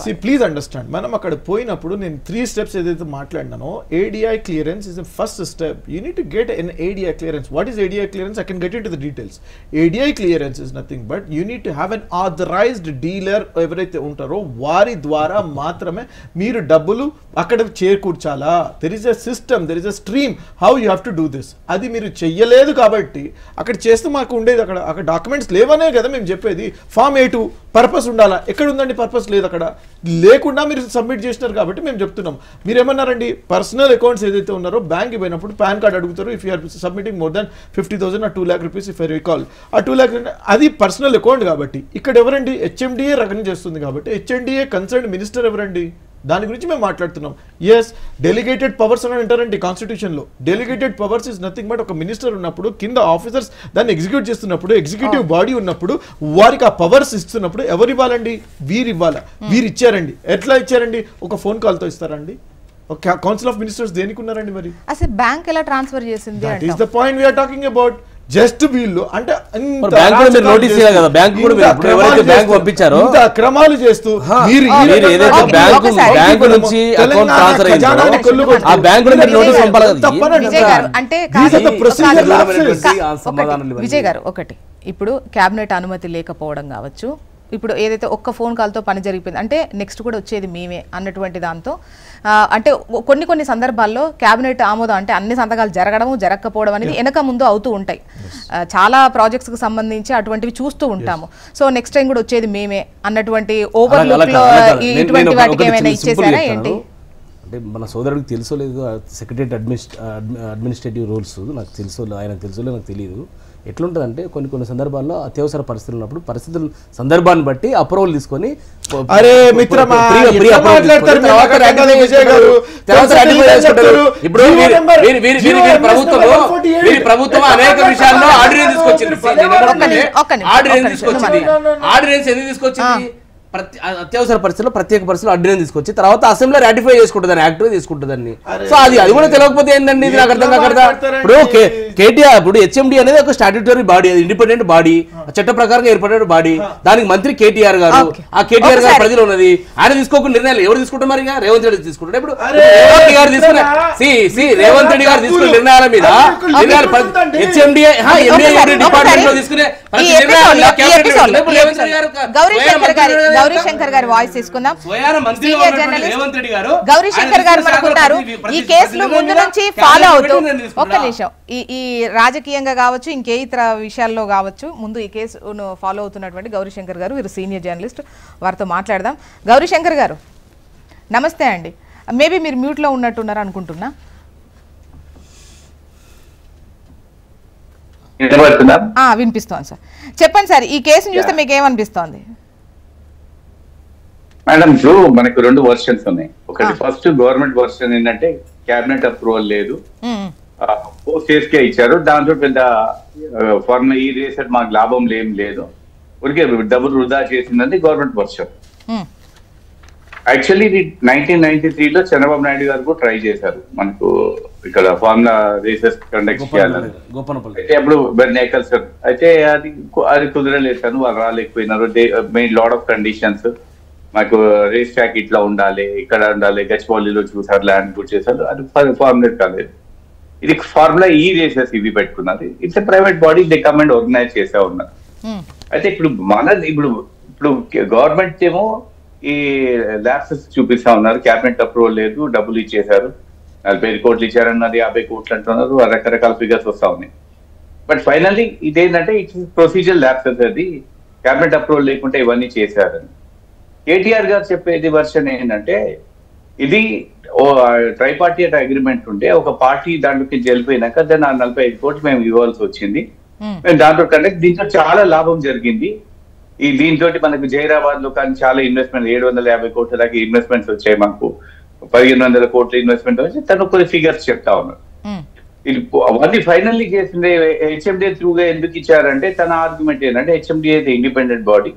See, please understand. మనం అక్కడ పోయినప్పుడు నేను 3 steps ఏదైతే మాట్లాడినానో, ADI clearance is the first step. You need to get an ADI clearance. What is ADI clearance? I can get into the details. ADI clearance is nothing but you need to have an authorized dealer ఎవరైతే ఉంటారో వారి ద్వారా మాత్రమే మీరు డబ్బులు అక్కడ చేకూర్చాలా. There is a system, there is a stream how you have to do this. అది మీరు చెయ్యలేదు కాబట్టి అక్కడ చేస్తూ మాకు ఉండేది, అక్కడ డాక్యుమెంట్స్ లేవనే కదా మేము చెప్పేది. ఫామ్ A2 పర్పస్ ఉండాలా, ఎక్కడ ఉందండి పర్పస్ లేదు, అక్కడ లేకుండా మీరు సబ్మిట్ చేసినారు కాబట్టి మేము చెప్తున్నాం. మీరు ఏమన్నారండి, పర్సనల్ అకౌంట్స్ ఏదైతే ఉన్నారో బ్యాంక్ పోయినప్పుడు పాన్ కార్డ్ అడుగుతారు. If you're submitting more than 50,000 or 2 lakh rupees if I recall, ఆ 2 lakh అది పర్సనల్ అకౌంట్ కాబట్టి ఇక్కడ ఎవరండి HMDA రకం చేస్తుంది కాబట్టి HMDA కన్సర్న్ మినిస్టర్ ఎవరండి, దాని గురించి మేము మాట్లాడుతున్నాం. ఎస్, డెలిగేటెడ్ పవర్స్ అని అంటారండి కాన్స్టిట్యూషన్ లో. Delegated powers is nothing but ఒక మినిస్టర్ ఉన్నప్పుడు కింద ఆఫీసర్స్ దాన్ని ఎగ్జిక్యూట్ చేస్తున్నప్పుడు, ఎగ్జిక్యూటివ్ బాడీ ఉన్నప్పుడు వారికి ఆ పవర్స్ ఇస్తున్నప్పుడు ఎవరు ఇవ్వాలండి? వీరు ఇవ్వాలా. వీరు ఇచ్చారండి. ఎట్లా ఇచ్చారండి? ఒక ఫోన్ కాల్ తో ఇస్తారండి? కౌన్సిల్ ఆఫ్ మినిస్టర్స్ దేనికి ఉన్నారండి? మరి అసలు బ్యాంక్ ఎలా ట్రాన్స్ఫర్ చేసింది? That is the point we are talking about. Just వీళ్ళు అంటే క్రమాలు చేస్తూ విజయ్ గారు, ఒకటి ఇప్పుడు క్యాబినెట్ అనుమతి లేకపోవడం కావచ్చు, ఇప్పుడు ఏదైతే ఒక్క ఫోన్ కాల్తో పని జరిగిపోయింది అంటే నెక్స్ట్ కూడా వచ్చేది మేమే అన్నటువంటి దాంతో, అంటే కొన్ని సందర్భాల్లో క్యాబినెట్ ఆమోదం అంటే అన్ని సంతకాలు జరగడము జరగకపోవడం అనేది వెనక ముందు అవుతూ ఉంటాయి. చాలా ప్రాజెక్ట్స్కి సంబంధించి అటువంటివి చూస్తూ ఉంటాము. సో నెక్స్ట్ టైం కూడా వచ్చేది మేమే అన్నటువంటి ఓవర్లుక్ లో ఇటువంటి వాటికి ఏమైనా ఇచ్చేసారా ఏంటి? అంటే మన సోదరుడికి తెలుసో లేదు, సెక్రటరీ అడ్మినిస్ట్రేటివ్ రూల్స్ నాకు తెలుసో, ఆయనకు తెలుసో నాకు తెలియదు. ఎట్లుంటుందంటే కొన్ని సందర్భాల్లో అత్యవసర పరిస్థితులు ఉన్నప్పుడు సందర్భాన్ని బట్టి అప్రూవల్ తీసుకొని అరే మిత్రమా మాట్లాడతారు ప్రభుత్వం అనేక విషయాల్లో ఆర్డినెన్స్ తీసుకొచ్చింది అత్యవసర పరిస్థితుల్లో ప్రత్యేక పరిస్థితుల్లో అడ్డినెన్స్ తీసుకొచ్చి తర్వాత అసెంబ్లీ రాటిఫై చేసుకుంటుందని యాక్ట్ తీసుకుంటుందని సో అది కూడా తెలియకపోతే ఏంటండి ఇది నాకు అర్థం కాదు ఇప్పుడు కేటీఆర్ ఇప్పుడు హెచ్ఎండి అనేది ఒక స్టాట్యూటరీ బాడీ అది ఇండిపెండెంట్ బాడీ చట్ట ప్రకారంగా ఏర్పడిన బాడీ దానికి మంత్రి కేటీఆర్ గారు ఆ కేటీఆర్ గారు ప్రజలు ఉన్నది ఆయన తీసుకోకుండా నిర్ణయాలు ఎవరు తీసుకుంటారు మరి రేవంత్ రెడ్డి తీసుకుంటారు ఇప్పుడు రేవంత్ రెడ్డి గారు తీసుకునే నిర్ణయాల మీద హెచ్ఎండి డిపార్ట్మెంట్ లో తీసుకునే గౌరీశంకర్ గారి వాయిస్ తీసుకుందాం. గౌరీశంకర్ గారు మనకున్నారు. ఈ కేసులు ముందు నుంచి ఫాలో అవుతూ ఒక్క నిమిషం ఈ రాజకీయంగా కావచ్చు ఇంకే ఇతర విషయాల్లో కావచ్చు ముందు ఈ కేసును ఫాలో అవుతున్నటువంటి గౌరీశంకర్ గారు వీరు సీనియర్ జర్నలిస్ట్ వారితో మాట్లాడదాం. గౌరీశంకర్ గారు నమస్తే అండి. మేబీ మీరు మ్యూట్ లో ఉన్నట్టున్నారు అనుకుంటున్నా. వినిపిస్తోంది సార్, చెప్పండి సార్. ఈ కేసును చూస్తే మీకు ఏమనిపిస్తోంది? మేడం ఇప్పుడు మనకు 2 వర్షన్స్ ఉన్నాయి. ఒకటి ఫస్ట్ గవర్నమెంట్ వర్షన్ ఏంటంటే క్యాబినెట్ అప్రూవల్ లేదు, కేసుకే ఇచ్చారు, దాంతో పెద్ద ఫార్మ్ ఈ రేసెట్ మాకు లాభం లేదు, ఊరికే డబ్బులు వృధా చేసిందంటే గవర్నమెంట్ వర్షన్. యాక్చువల్లీ ఇది 1993లో చంద్రబాబు నాయుడు గారు కూడా ట్రై చేశారు మనకు ఇక్కడ ఫార్ములా రేసెస్ కండక్ట్ చేయాలని. అయితే అప్పుడు నేకల్స్ అయితే అది కుదరలేదు, వాళ్ళు రాలేకపోయినారు. మెయిన్ లాట్ ఆఫ్ కండిషన్స్, మాకు రేస్ ట్రాక్ ఇట్లా ఉండాలి, ఇక్కడ ఉండాలి, గచ్చిబౌలిలో చూసారు, ల్యాండ్ పూర్తి చేశారు, అది ఫార్ములేట్ కాలేదు. ఇది ఫార్ములా ఈ రేసెస్ ఇవి పెట్టుకున్నది. It's private body, they come and organise చేసే ఉన్నారు. అయితే ఇప్పుడు ఇప్పుడు గవర్నమెంట్ ఏమో ఈ ల్యాప్సెస్ చూపిస్తా ఉన్నారు, క్యాబినెట్ అప్రూవల్ లేదు, డబ్బులు ఇచ్చేశారు, 45 కోట్లు ఇచ్చారన్నది 50 కోట్లు అంటున్నారు, రకరకాల ఫిగర్స్ వస్తా ఉన్నాయి. బట్ ఫైనల్లీ ఇదేంటంటే ఇట్స్ ప్రొసీజర్ ల్యాప్సెస్, అది క్యాబినెట్ అప్రూవల్ లేకుంటే ఇవన్నీ చేశారని. కేటీఆర్ గారు చెప్పేది వర్షన్ ఏంటంటే ఇది ట్రైపార్టీ అగ్రిమెంట్ ఉంటే ఒక పార్టీ దాంట్లోకి వెళ్ళిపోయినాక దాన్ని 45 కోట్లు మేము ఇవ్వాల్సి వచ్చింది, మేము దాంట్లో కండక్ట్ దీంట్లో చాలా లాభం జరిగింది. దీంతో మనకు జైరాబాద్ లో కానీ చాలా ఇన్వెస్ట్మెంట్ 750 కోట్ల దాకా ఇన్వెస్ట్మెంట్స్ వచ్చాయి, మాకు 1500 కోట్ల ఇన్వెస్ట్మెంట్ వచ్చి తను కొన్ని ఫిగర్స్ చెప్తా ఉన్నారు. ఇది అవన్నీ ఫైనల్లీ చేసింది హెచ్ఎండిఏ త్రూగా ఎందుకు ఇచ్చారంటే తన ఆర్గ్యుమెంట్ ఏంటంటే హెచ్ఎండిఏ ఇండిపెండెంట్ బాడీ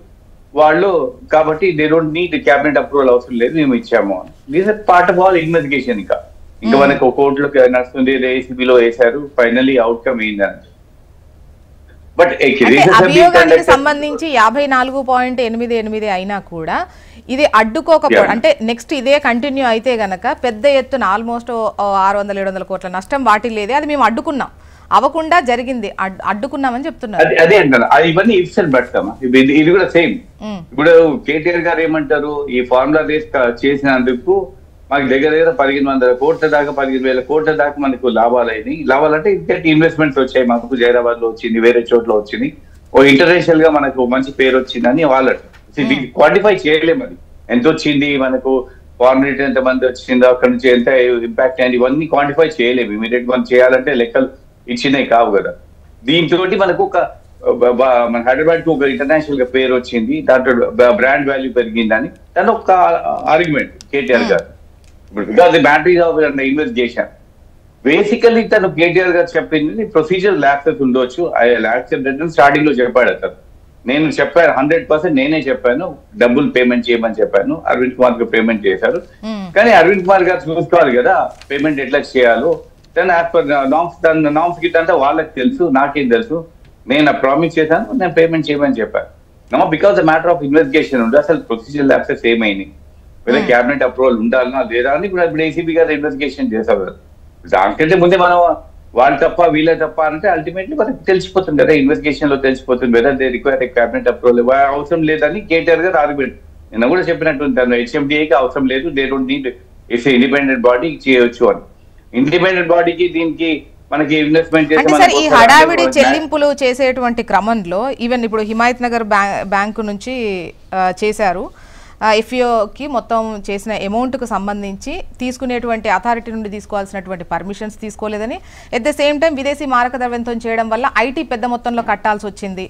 వాళ్ళు కాబట్టి they don't need cabinet approval అవసరం లేదు, మేము ఇచ్చాము అని. This is part of all investigation. ఇంకా మనకు కోర్టులో నడుస్తుంది, ఏసీబీలో వేశారు, ఫైనల్లీ అవుట్కమ్ ఏందని. బట్ అభియోగానికి సంబంధించి 54.88 అయినా కూడా ఇది అడ్డుకోకపోవడం అంటే నెక్స్ట్ ఇదే కంటిన్యూ అయితే గనక పెద్ద ఎత్తున ఆల్మోస్ట్ 600-700 కోట్ల నష్టం వాటిల్లేదే, అది మేము అడ్డుకున్నాం, అవ్వకుండా జరిగింది, అడ్డుకున్నామని చెప్తున్నారు. అదే అంటారు, అది ఇవన్నీ ఇఫ్స్ అండ్ బట్స్ అమ్మా. ఇది కూడా సేమ్. ఇప్పుడు కేటీఆర్ గారు ఏమంటారు, ఈ ఫార్ములా రేస్ చేసినందుకు మాకు దగ్గర 1500 కోట్ల దాకా 15,000 కోట్ల దాకా మనకు లాభాలైనవి. లాభాలంటే ఇంతటి ఇన్వెస్ట్మెంట్స్ వచ్చాయి, మాకు జైరాబాద్ లో వచ్చింది, వేరే చోట్ల వచ్చింది, ఓ ఇంటర్నేషనల్ గా మనకు మంచి పేరు వచ్చిందని వాళ్ళు క్వాంటిఫై చేయలేము. అది ఎంత వచ్చింది, మనకు ఫారెన్ రిటర్న్ ఎంత మంది వచ్చిందో, అక్కడ నుంచి ఎంత ఇంపాక్ట్ అయింది, ఇవన్నీ క్వాంటిఫై చేయలేము. ఇమీడియట్ మనం చేయాలంటే లెక్కలు ఇచ్చినాయి కావు కదా. దీంతో మనకు ఒక మన హైదరాబాద్ కు ఒక ఇంటర్నేషనల్ గా పేరు వచ్చింది, దాంట్లో బ్రాండ్ వాల్యూ పెరిగిందని తను ఒక ఆర్గ్యుమెంట్ కేటీఆర్ గారు. Because the battery of investigation basically తను కేటీఆర్ గారు చెప్పింది ప్రొసీజర్ ల్యాప్సెస్ ఉండొచ్చు. ల్యాప్సెస్ స్టార్టింగ్ లో చెప్పాడు అతను. నేను చెప్పాను 100% నేనే చెప్పాను, డబ్బులు పేమెంట్ చేయమని చెప్పాను, అరవింద్ కుమార్ గారు పేమెంట్ చేశారు. కానీ అరవింద్ కుమార్ గారు చూసుకోవాలి కదా పేమెంట్ ఎట్లా చేయాలో. తను యాజ్ పర్ నామ్స్ గిట్ అంతా వాళ్ళకి తెలుసు, నాకేం తెలుసు, నేను ప్రామిస్ చేశాను, నేను పేమెంట్ చేయమని చెప్పాను. No because the matter of investigation ఉంది, అసలు ప్రొసీజర్ ల్యాప్సెస్ ఏమైంది, లేదా క్యాబినెట్ అప్రూవల్ ఉండాలన్నా లేదా అని ఇప్పుడు ఏసీబీ గారు ఇన్వెస్టిగేషన్ చేశారు కదా. దానికంటే ముందే మనం వాళ్ళు తప్ప వీళ్ళే తప్ప అంటే అల్టిమేట్లీ మనకి తెలిసిపోతుంది కదా, ఇన్వెస్టిగేషన్ లో తెలిసిపోతుంది whether they require cabinet approval. అవసరం లేదని కేటీఆర్ గారు ఆర్గ్యుమెంట్ నిన్న కూడా చెప్పినట్టు తను హెచ్ఎండిఏకి అవసరం లేదు, they don't need, it's independent body చేయొచ్చు అని. ఇండిపెండెంట్ బాడీకి దీనికి మనకి ఇన్వెస్ట్మెంట్ చేసి ఈ హడావిడి చెల్లింపులు చేసేటువంటి క్రమంలో ఈవెన్ ఇప్పుడు హిమాయత్ నగర్ బ్యాంకు నుంచి చేశారు, ఎఫ్ఈఓకి మొత్తం చేసిన అమౌంట్కు సంబంధించి తీసుకునేటువంటి అథారిటీ నుండి తీసుకోవాల్సినటువంటి పర్మిషన్స్ తీసుకోలేదని, ఎట్ ద సేమ్ టైం విదేశీ మారక ద్రవ్యంతో చేయడం వల్ల ఐటీ పెద్ద మొత్తంలో కట్టాల్సి వచ్చింది.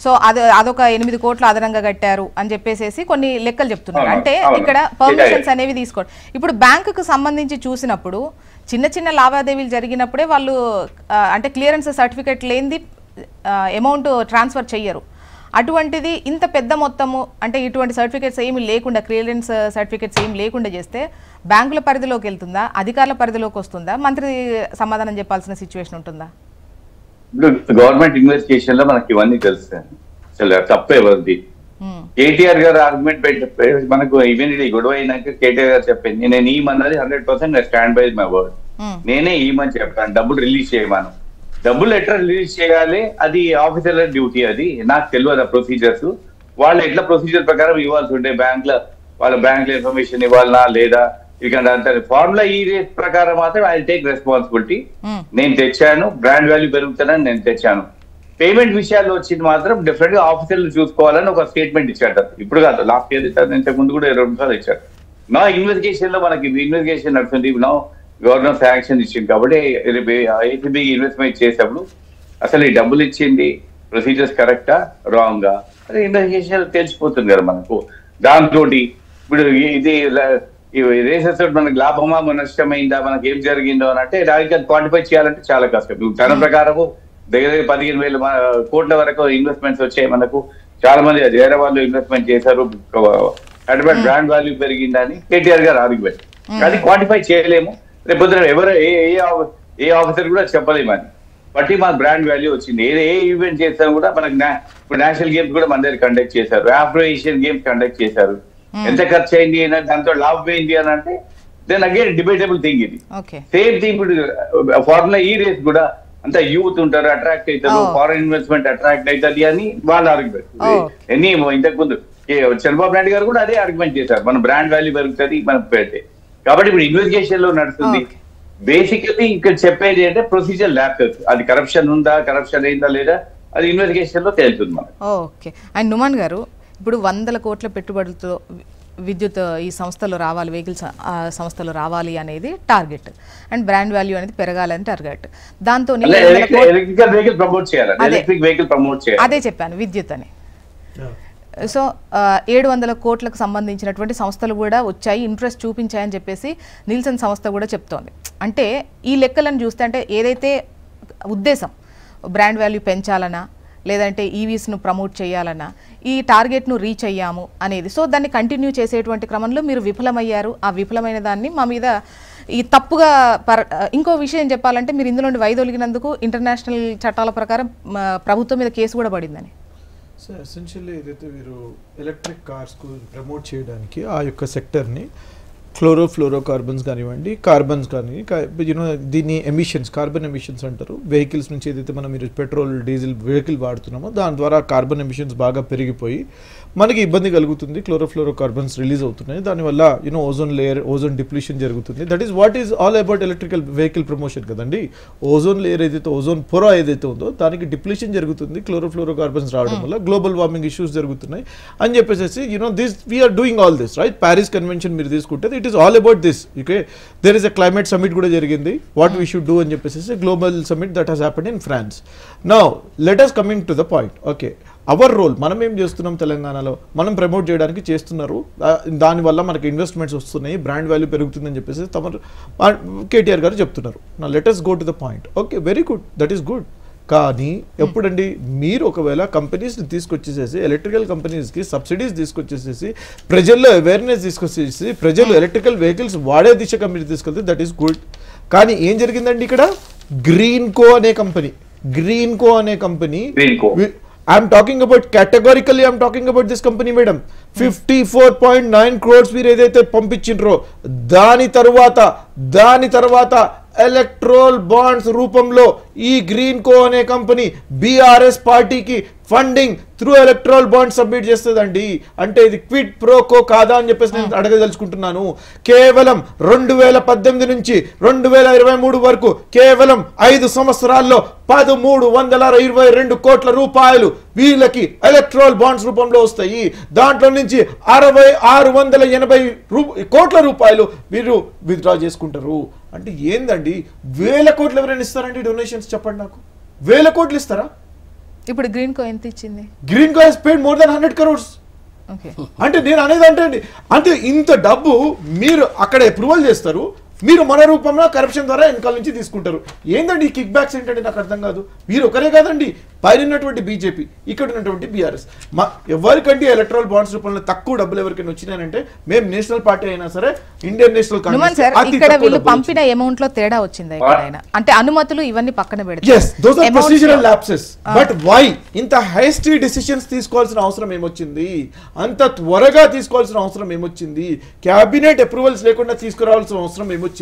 సో అదొక 8 కోట్లు అదనంగా కట్టారు అని చెప్పేసి కొన్ని లెక్కలు చెప్తున్నారు. అంటే ఇక్కడ పర్మిషన్స్ అనేవి తీసుకోండి. ఇప్పుడు బ్యాంకుకు సంబంధించి చూసినప్పుడు చిన్న చిన్న లావాదేవీలు జరిగినప్పుడే వాళ్ళు అంటే క్లియరెన్స్ సర్టిఫికేట్ లేనిది అమౌంట్ ట్రాన్స్ఫర్ చెయ్యరు. అటువంటిది ఇంత పెద్ద మొత్తము అంటే ఇటువంటి సర్టిఫికేట్స్ ఏమి లేకుండా, క్లియరెన్స్ సర్టిఫికేట్స్ ఏమి లేకుండా చేస్తే బ్యాంకుల పరిధిలోకి వెళ్తుందా, అధికారుల పరిధిలోకి వస్తుందా, మంత్రి సమాధానం చెప్పాల్సిన సిచ్యువేషన్ ఉంటుందా? గవర్నమెంట్ ఇన్వెస్టిగేషన్ లో మనకి ఇవన్నీ తెలుస్తాయి. అసలు తప్పే వద్ది. కేటీఆర్ గారు ఆర్గ్యుమెంట్ పెట్టి మనకు ఇమీడియట్లీ గొడవ అయినాక కేటీఆర్ గారు చెప్పింది, నేను ఈమన్నది 100% స్టాండ్ బై మై వర్డ్. నేనే ఈమని చెప్పాను, డబ్బులు రిలీజ్ చేయమను. డబ్బులు ఎట్లా రిలీజ్ చేయాలి అది ఆఫీసర్ల డ్యూటీ, అది నాకు తెలియదు ఆ ప్రొసీజర్స్. వాళ్ళు ఎట్లా ప్రొసీజర్ ప్రకారం ఇవ్వాల్సి ఉంటే బ్యాంక్ వాళ్ళ ఇన్ఫర్మేషన్ ఇవ్వాలనా లేదా, ఇక ఫార్ములా ఈ రేట్ ప్రకారం మాత్రం ఐ టేక్ రెస్పాన్సిబిలిటీ. నేను తెచ్చాను, బ్రాండ్ వాల్యూ పెరుగుతానని నేను తెచ్చాను. పేమెంట్ విషయాల్లో వచ్చింది మాత్రం డెఫినెట్ గా ఆఫీసర్లు చూసుకోవాలని ఒక స్టేట్మెంట్ ఇచ్చాడు. ఇప్పుడు కాదు, లాస్ట్ ఇయర్ ఇచ్చారు, ఇంతకు ముందు కూడా 2 సార్లు ఇచ్చాడు. నా ఇన్వెస్టిగేషన్ లో మనకి ఇన్వెస్టిగేషన్ నడుస్తుంది. నా గవర్నర్ శాంక్షన్ ఇచ్చింది కాబట్టి ఏసీబీ ఇన్వెస్ట్మెంట్ చేసేప్పుడు అసలు ఈ డబ్బులు ఇచ్చింది ప్రొసీజర్స్ కరెక్టా రాంగా అది ఇన్వెస్టిగేషన్ తెలిసిపోతుంది కదా మనకు. దాంతో ఇప్పుడు ఇది రేసెస్ మనకు లాభమా నష్టమైందా, మనకి ఏం జరిగిందో అని అంటే రాజకీయాలు క్వాంటిఫై చేయాలంటే చాలా కష్టం. తన ప్రకారము దగ్గర 15,000 కోట్ల వరకు ఇన్వెస్ట్మెంట్స్ వచ్చాయి మనకు. చాలా మంది వేరే వాళ్ళు ఇన్వెస్ట్మెంట్ చేశారు, బ్రాండ్ వాల్యూ పెరిగిందని కేటీఆర్ గారు ఆర్గ్యుమెంట్. అది క్వాంటిఫై చేయలేము. రేపు ఎవరు ఏ ఆఫీసర్ కూడా చెప్పలేము అని బట్టి మాకు బ్రాండ్ వాల్యూ వచ్చింది. ఏ ఈవెంట్ చేసినా కూడా మనకు ఇప్పుడు నేషనల్ గేమ్స్ కూడా మన దగ్గర కండక్ట్ చేశారు, ఆఫ్రో ఏషియన్ గేమ్స్ కండక్ట్ చేశారు. ఎంత ఖర్చు అయింది అని, దాంతో లాభం ఏంటి అని అంటే దెన్ అగైన్ డిబేటబుల్ థింగ్ ఇది. సేమ్ థింగ్ ఇప్పుడు ఫార్ములా ఈ రేస్ కూడా అంత యూత్ ఉంటారు, అట్రాక్ట్ అవుతారు, ఫారెన్ ఇన్వెస్ట్మెంట్ అట్రాక్ట్ అవుతుంది అని వాళ్ళ ఆర్గ్యుమెంట్. ఎన్ని ఇంతకు ముందు చంద్రబాబు నాయుడు గారు కూడా అదే ఆర్గ్యుమెంట్ చేశారు, మన బ్రాండ్ వాల్యూ పెరుగుతుంది మనకు పెడితే. కాబట్టి ఇప్పుడు ఇన్వెస్టిగేషన్ లో నడుస్తుంది. బేసికలీ ఇక్కడ చెప్పేది అంటే ప్రొసీజర్ ల్యాప్టాప్, అది కరప్షన్ ఉందా, కరప్షన్ అయిందా లేదా అది ఇన్వెస్టిగేషన్ లో తేలుతుంది మనకు. ఓకే. అండ్ నుమాన్ గారు, ఇప్పుడు 100 కోట్ల పెట్టుబడులతో విద్యుత్ ఈ సంస్థలు రావాలి, వెహికల్స్ సంస్థలు రావాలి అనేది టార్గెట్, అండ్ బ్రాండ్ వాల్యూ అనేది పెరగాలని టార్గెట్. దాంతో అదే చెప్పాను విద్యుత్ అని. సో 700 కోట్లకు సంబంధించినటువంటి సంస్థలు కూడా వచ్చాయి, ఇంట్రెస్ట్ చూపించాయని చెప్పేసి నిల్సన్ సంస్థ కూడా చెప్తోంది. అంటే ఈ లెక్కలను చూస్తే అంటే ఏదైతే ఉద్దేశం బ్రాండ్ వాల్యూ పెంచాలన్నా లేదంటే ఈవీస్ను ప్రమోట్ చేయాలన్నా ఈ టార్గెట్ను రీచ్ అయ్యాము అనేది, సో దాన్ని కంటిన్యూ చేసేటువంటి క్రమంలో మీరు విఫలమయ్యారు. ఆ విఫలమైన దాన్ని మా మీద ఈ తప్పుగా ఇంకో విషయం చెప్పాలంటే మీరు ఇందులో వైదొలిగినందుకు ఇంటర్నేషనల్ చట్టాల ప్రకారం ప్రభుత్వం మీద కేసు కూడా పడిందని. సో ఎసెన్షియల్లీ ఏదైతే మీరు ఎలక్ట్రిక్ కార్స్కు ప్రమోట్ చేయడానికి ఆ యొక్క సెక్టర్ని ఫ్లోరోకార్బన్స్ కానివ్వండి, కార్బన్స్ కానీ యూనో దీన్ని ఎమిషన్స్, కార్బన్ ఎమిషన్స్ అంటారు. వెహికల్స్ నుంచి ఏదైతే మనం మీరు పెట్రోల్ డీజిల్ వెహికల్ వాడుతున్నామో దాని ద్వారా కార్బన్ ఎమిషన్స్ బాగా పెరిగిపోయి మనకి ఇబ్బంది కలుగుతుంది. క్లోరోఫ్లోరోకార్బన్స్ రిలీజ్ అవుతున్నాయి, దానివల్ల you know ozone layer, ozone depletion జరుగుతుంది. That is what is all about electrical vehicle promotion కదండి. ఓజోన్ లేయర్ ఏదైతే, ఓజోన్ పొర ఏదైతే ఉందో దానికి డిప్లీషన్ జరుగుతుంది క్లోరోఫ్లోరోకార్బన్స్ రావడం వల్ల, గ్లోబల్ వార్మింగ్ ఇష్యూస్ జరుగుతున్నాయి అని చెప్పేసి you know this we are doing all this right. Paris convention మీరు తీసుకుంటే it is all about this. Okay, there is a climate summit కూడా జరిగింది, వాట్ వీ షుడ్ డూ అని చెప్పేసి global summit that has happened in France. Now let us coming to the point. Okay, our role మనం ఏం చేస్తున్నాం తెలంగాణలో, మనం ప్రమోట్ చేయడానికి చేస్తున్నారు, దానివల్ల మనకి ఇన్వెస్ట్మెంట్స్ వస్తున్నాయి, బ్రాండ్ వాల్యూ పెరుగుతుందని చెప్పేసి తమరు కేటీఆర్ గారు చెప్తున్నారు. నా let us go to the point. Okay, very good, that is good. కానీ ఎప్పుడండి మీరు ఒకవేళ కంపెనీస్ని తీసుకొచ్చేసేసి, ఎలక్ట్రికల్ కంపెనీస్కి సబ్సిడీస్ తీసుకొచ్చేసేసి, ప్రజల్లో అవేర్నెస్ తీసుకొచ్చేసి, ప్రజలు ఎలక్ట్రికల్ వెహికల్స్ వాడే దిశగా మీరు తీసుకెళ్తే దట్ ఈస్ గుడ్. కానీ ఏం జరిగిందండి ఇక్కడ, గ్రీన్కో అనే company I'm talking about categorically, I'm talking about this company, madam. 54.9 crores మీరు ఏదైతే పంపించిండ్రో దాని తర్వాత ఎలక్ట్రోల్ బాండ్స్ రూపంలో ఈ గ్రీన్ కో అనే కంపెనీ బీఆర్ఎస్ పార్టీకి funding through electoral bond submit చేస్తుందండి. అంటే ఇది క్విడ్ ప్రో కో కాదా అని చెప్పేసి నేను అడగదలుచుకుంటున్నాను. కేవలం 2018 నుంచి 2023 వరకు కేవలం 5 సంవత్సరాల్లో 1322 కోట్ల రూపాయలు వీళ్ళకి ఎలక్ట్రల్ బాండ్స్ రూపంలో వస్తాయి. దాంట్లో నుంచి 680 కోట్ల రూపాయలు వీరు విత్డ్రా చేసుకుంటారు. అంటే ఏందండి, 1000 కోట్లు ఎవరైనా ఇస్తారండి డొనేషన్స్? చెప్పండి నాకు, 1000 కోట్లు ఇస్తారా? ఇప్పుడు గ్రీన్ కో ఎంత ఇచ్చింది? Green co has paid more than 100 crores. అంటే నేను అనేది అంటే ఇంత డబ్బు మీరు అక్కడ అప్రూవల్ చేస్తారు, మీరు మన రూపంలో కరప్షన్ ద్వారా వెనకాల నుంచి తీసుకుంటారు. ఏందండి ఈ కిక్ బ్యాక్స్ ఏంటంటే నాకు అర్థం కాదు. మీరు ఒకరే కాదండి, పైన ఉన్నటువంటి బీజేపీ, ఇక్కడ ఉన్నటువంటి బీఆర్ఎస్, ఎవరికంటే ఎలక్ట్రల్ బాండ్స్ రూపంలో తక్కువ డబ్బులు ఎవరికైనా వచ్చినాయంటే మేము నేషనల్ పార్టీ అయినా సరే, ఇండియన్ నేషనల్ కాంగ్రెస్ ఇక్కడ వీళ్ళు పంపిన అమౌంట్ లో తేడా వచ్చింది ఎక్కడైనా? అంటే అనుమతులు ఇవన్నీ పక్కన పెడతారు. yes those are procedural lapses, but why ఇంత హైస్టీ డిసిషన్స్ తీసుకోవాల్సిన అవసరం ఏమొచ్చింది? అంత త్వరగా తీసుకోవాల్సిన అవసరం ఏమొచ్చింది? క్యాబినెట్ అప్రూవల్స్ లేకుండా తీసుకురావాల్సిన అవసరం ఏమొచ్చింది